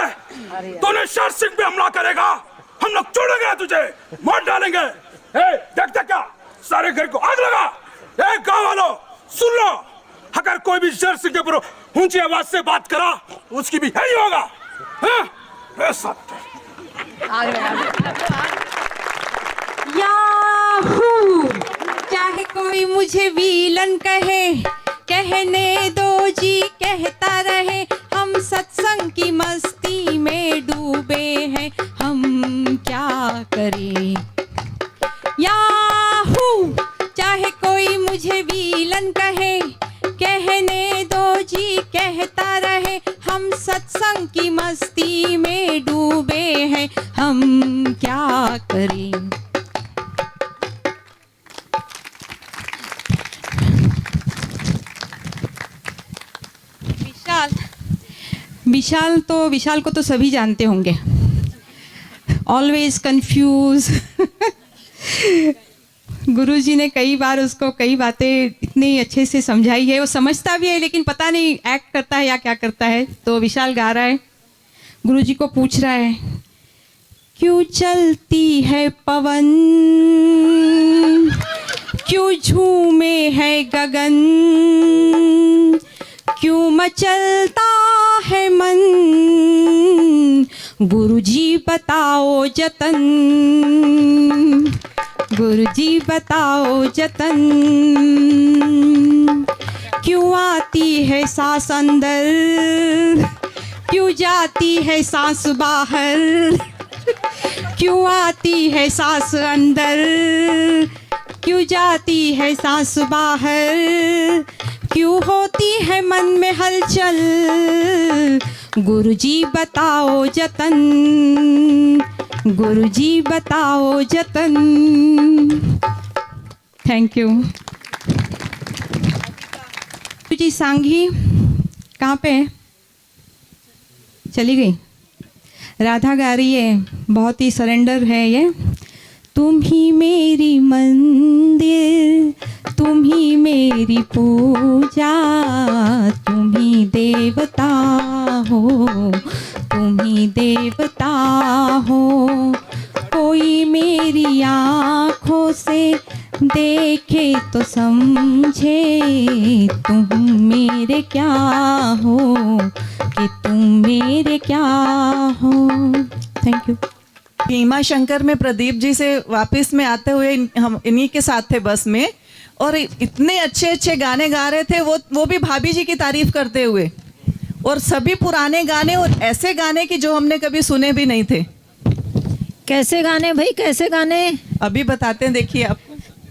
तूने शेर सिंह पे हमला करेगा, हम लोग छोड़ेंगे तुझे, मार डालेंगे। देखते क्या, सारे घर को आग लगा। गाँव वालों सुन लो, अगर कोई भी शेर सिंह के ऊपर ऊंची आवाज से बात करा उसकी भी यही होगा। याहू, चाहे कोई मुझे विलन कहे, कहने दो जी, कहता रहे, हम सत्संग की मस्ती में डूबे हैं, हम क्या करें। याहू, चाहे कोई मुझे विलन कहे, कहने दो जी, कहता रहे, हम सत्संग की मस्ती में डूबे हैं, हम क्या करें। विशाल को तो सभी जानते होंगे, ऑलवेज कंफ्यूज गुरुजी ने कई बार उसको कई बातें इतनी अच्छे से समझाई है, वो समझता भी है लेकिन पता नहीं एक्ट करता है या क्या करता है। तो विशाल गा रहा है, गुरुजी को पूछ रहा है, क्यों चलती है पवन, क्यों झूमे है गगन, क्यों मचलता है मन, गुरुजी बताओ जतन, गुरुजी बताओ जतन, क्यों आती है सांस अंदर, क्यों जाती है सांस बाहर, क्यों आती है सांस अंदर, क्यों जाती है सांस बाहर, क्यों होती है मन में हलचल, गुरुजी बताओ जतन, गुरुजी बताओ जतन। Thank you. जी सांगी कहाँ पे है? चली गई। राधा गा रही है, बहुत ही सरेंडर है ये। तुम ही मेरी मंदिर, तुम ही मेरी पूजा, तुम ही देवता हो, तुम ही देवता हो, कोई मेरी आँखों से देखे तो समझे तुम मेरे क्या हो, कि तुम मेरे क्या हो। Thank you. भीमा शंकर में प्रदीप जी से वापस में आते हुए हम इन्हीं के साथ थे बस में, और इतने अच्छे अच्छे गाने गा रहे थे, वो भी भाभी जी की तारीफ करते हुए, और सभी पुराने गाने और ऐसे गाने कि जो हमने कभी सुने भी नहीं थे। कैसे गाने भाई, कैसे गाने? अभी बताते हैं, देखिए आप।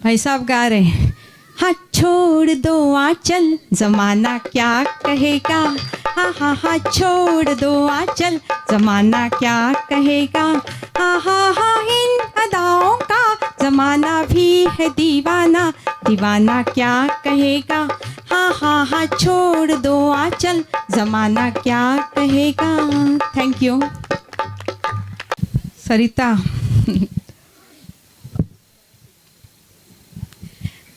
भाई साहब गा रहे हैं, हाँ छोड़ दो आंचल जमाना क्या कहेगा, हाँ हाँ हाँ छोड़ दो आंचल जमाना क्या कहेगा, हाँ हाँ हाँ इन अदाओं का जमाना भी है दीवाना, दीवाना क्या कहेगा, हाँ हाँ हाँ छोड़ दो आंचल जमाना क्या कहेगा। Thank you. सरिता।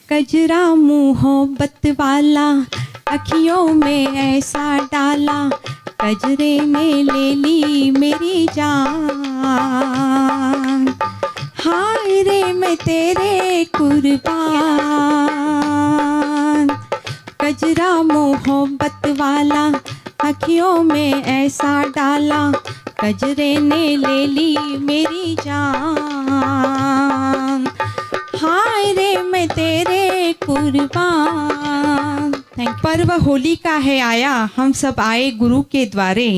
कजरा मोहब्बत वाला अखियों में ऐसा डाला, कजरे ने ले ली मेरी जान, हाय रे मैं तेरे कुर्बान। कजरा मोहब्बत वाला अखियों में ऐसा डाला, कजरे ने ले ली मेरी जान, हाय रे मैं तेरे कुर्बान। पर्व होली का है आया, हम सब आए गुरु के द्वारे,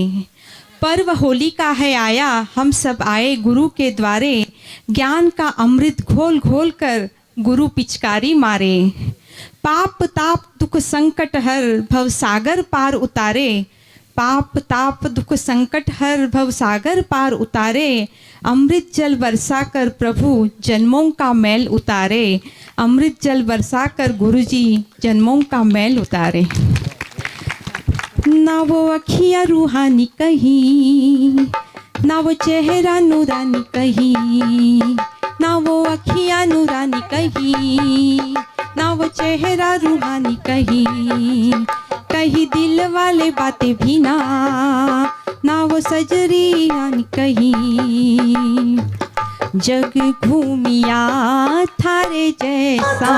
पर्व होली का है आया, हम सब आए गुरु के द्वारे, ज्ञान का अमृत घोल घोल कर गुरु पिचकारी मारे, पाप ताप दुख संकट हर भव सागर पार उतारे, पाप ताप दुख संकट हर भव सागर पार उतारे, अमृत जल बरसा कर प्रभु जन्मों का मैल उतारे, अमृत जल बरसा कर गुरुजी जन्मों का मैल उतारे। ना वो अखियाँ रूहानी कहीं, ना वो चेहरा नूरानी कहीं, ना वो अखियाँ नूरानी कहीं, ना वो चेहरा रूहानी कहीं, कहीं दिल वाले बातें भी ना, ना वो सजरी आनी कहीं, जग घूमिया थारे जैसा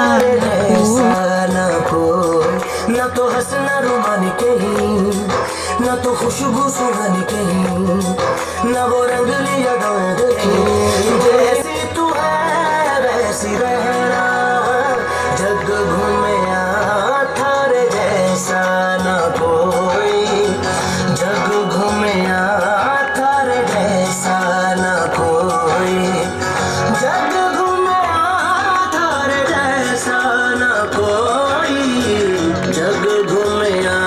ना कोई, ना तो हंसना रुमानी कहीं, ना तो खुशबू सुहानी कहीं, ना वो रंगली यादें देखी, जैसी तू है वैसी रहना, जग घूमिया थारे जैसा ना कोई, जग घूमिया थारे जैसा ना कोई, जग घूमिया थारे जैसा ना कोई, जग घूमिया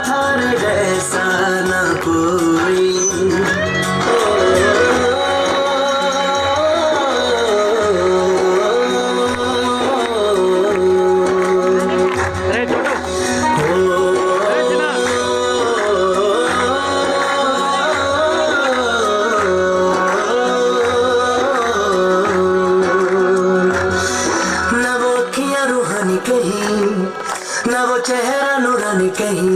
थारे जैसा ना कोई। कहीं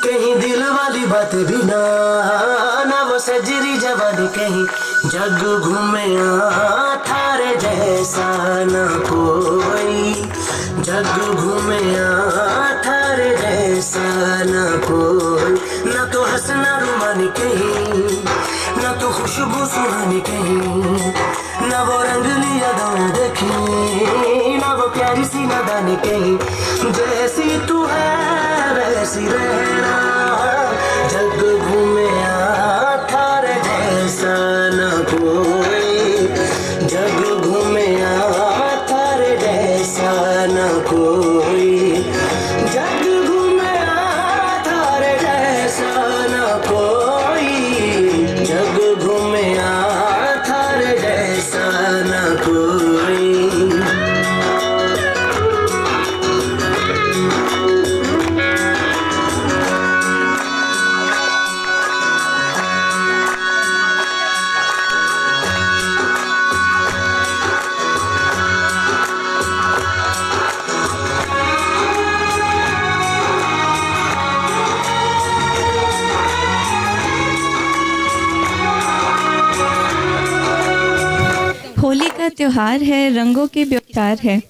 कहीं दिल वाली बातें भी ना वो सजरी जवानी कहीं जग घूमे थारे जैसा ना कोई जग घूमे थारे जैसा ना कोई ना तो हंसना रुमानी कहीं ना तो खुशबू सुहानी कहीं ना वो रंगली यादें देखी ना वो प्यारी सी नादानी कहीं जैसी तू है वैसी रहना जग घूमे थारे जैसा ना कोई जग घूमे थारे जैसा ना कोई जग घूमे थारे जैसा ना कोई जग घूमे थारे जैसा ना कोई होली का त्योहार है, रंगों की ब्यौहार है।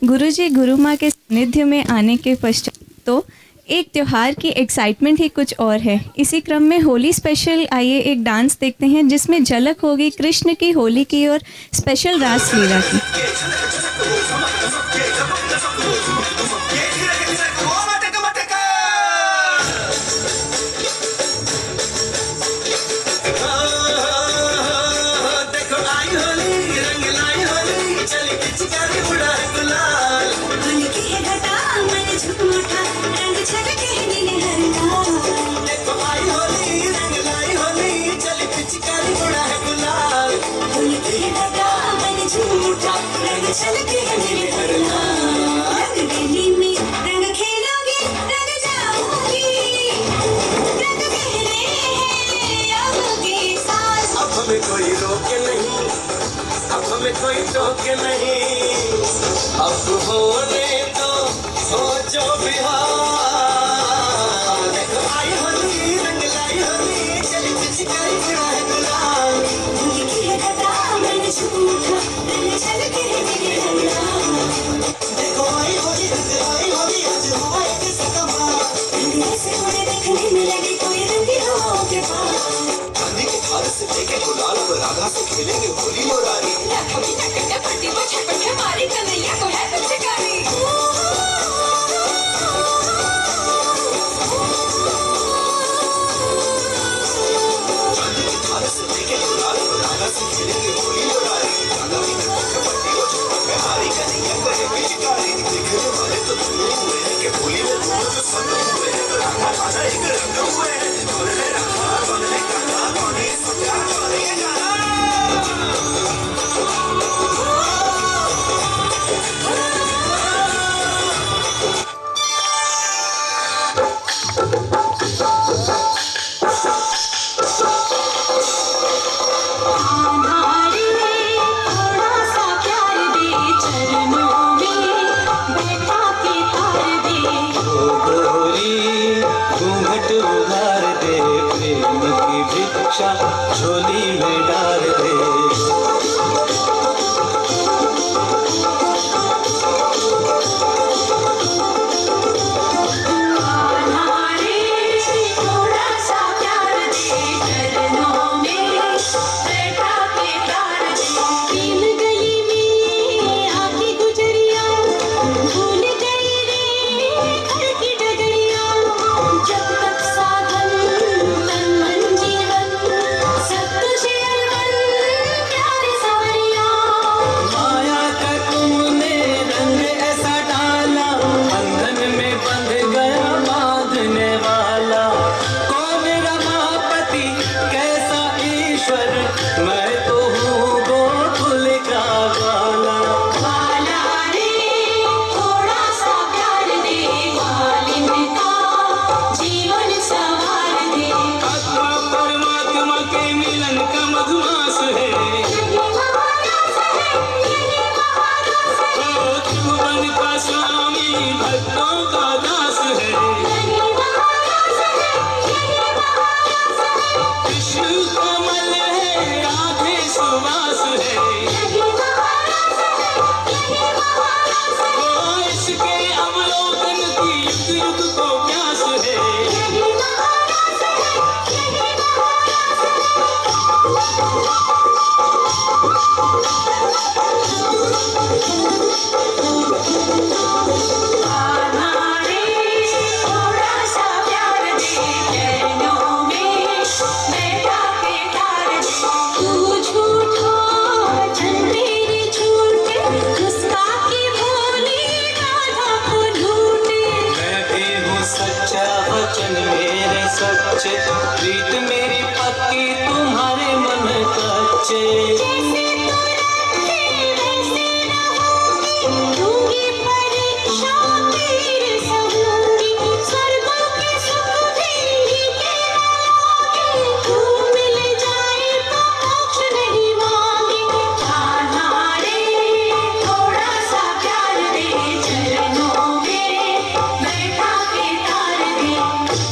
गुरुजी गुरु माँ के सानिध्य में आने के पश्चात तो एक त्योहार की एक्साइटमेंट ही कुछ और है। इसी क्रम में होली स्पेशल आइए एक डांस देखते हैं जिसमें झलक होगी कृष्ण की होली की और स्पेशल रास लीला की। कोई रोके नहीं अब हमें कोई टोके नहीं अब होने तो हो जो बिहार देखो आई होली रंग लाई होली चली पिचकारी फिरा है गुलाल उनकी की है गदा मैंने झूठा रंग चल के मेरे रंगा देखो आई होली आज हुआ एक सतमा रंग ऐसे होने देखने में लगे कोई रंगी हो के पास से देखे गुलाल पर राधा से खेलेंगे होली मुरारी लाखों की टक्कर पट्टी पर छपट हमारी कन्हैया को है पिचकारी से देखे गुलाल पर राधा से खेलेंगे होली मुरारी राधा की टक्कर पट्टी पर छपट हमारी कन्हैया को है पिचकारी देखने वाले तो धुए हुए हैं कि होली में जो संग हुए हैं तो राधा राधा एक रंग हुए हैं उन्हें रखा बंधने का झोली में डाल है, ओ इसके अवलोकन की युग युग को प्यास है। सच्चे प्रीत मेरी पक्की तुम्हारे मन कच्चे।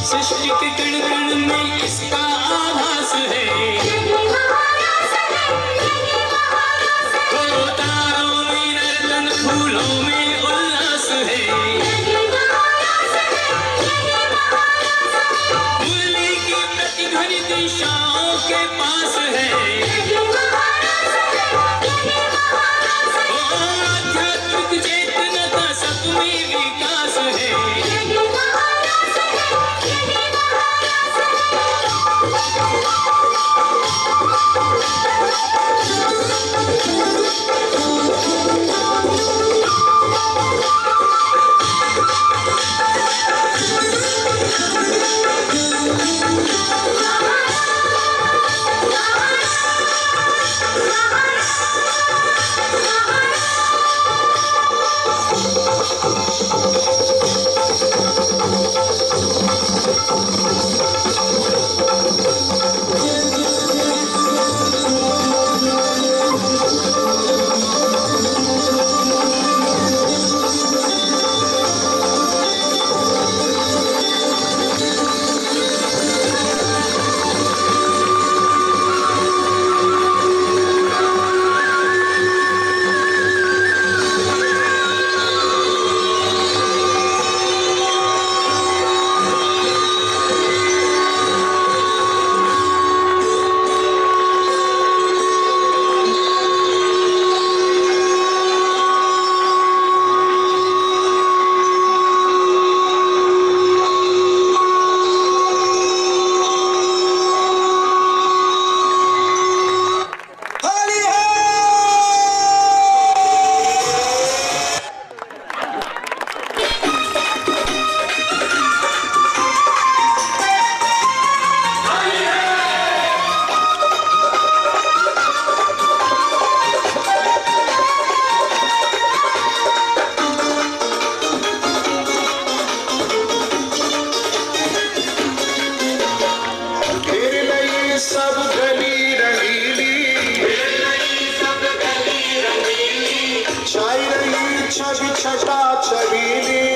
सृष्टि के कण कण में इसका आभास है, ओ तारों में नर्तन फूलों में उल्लास है। मुरली की प्रतिध्वनि दिशाओं के पास है, ओ आध्यात्मिक चेतना का सब में विकास है। सब गली रंगीली, छाई रही छवि छटा छबीली।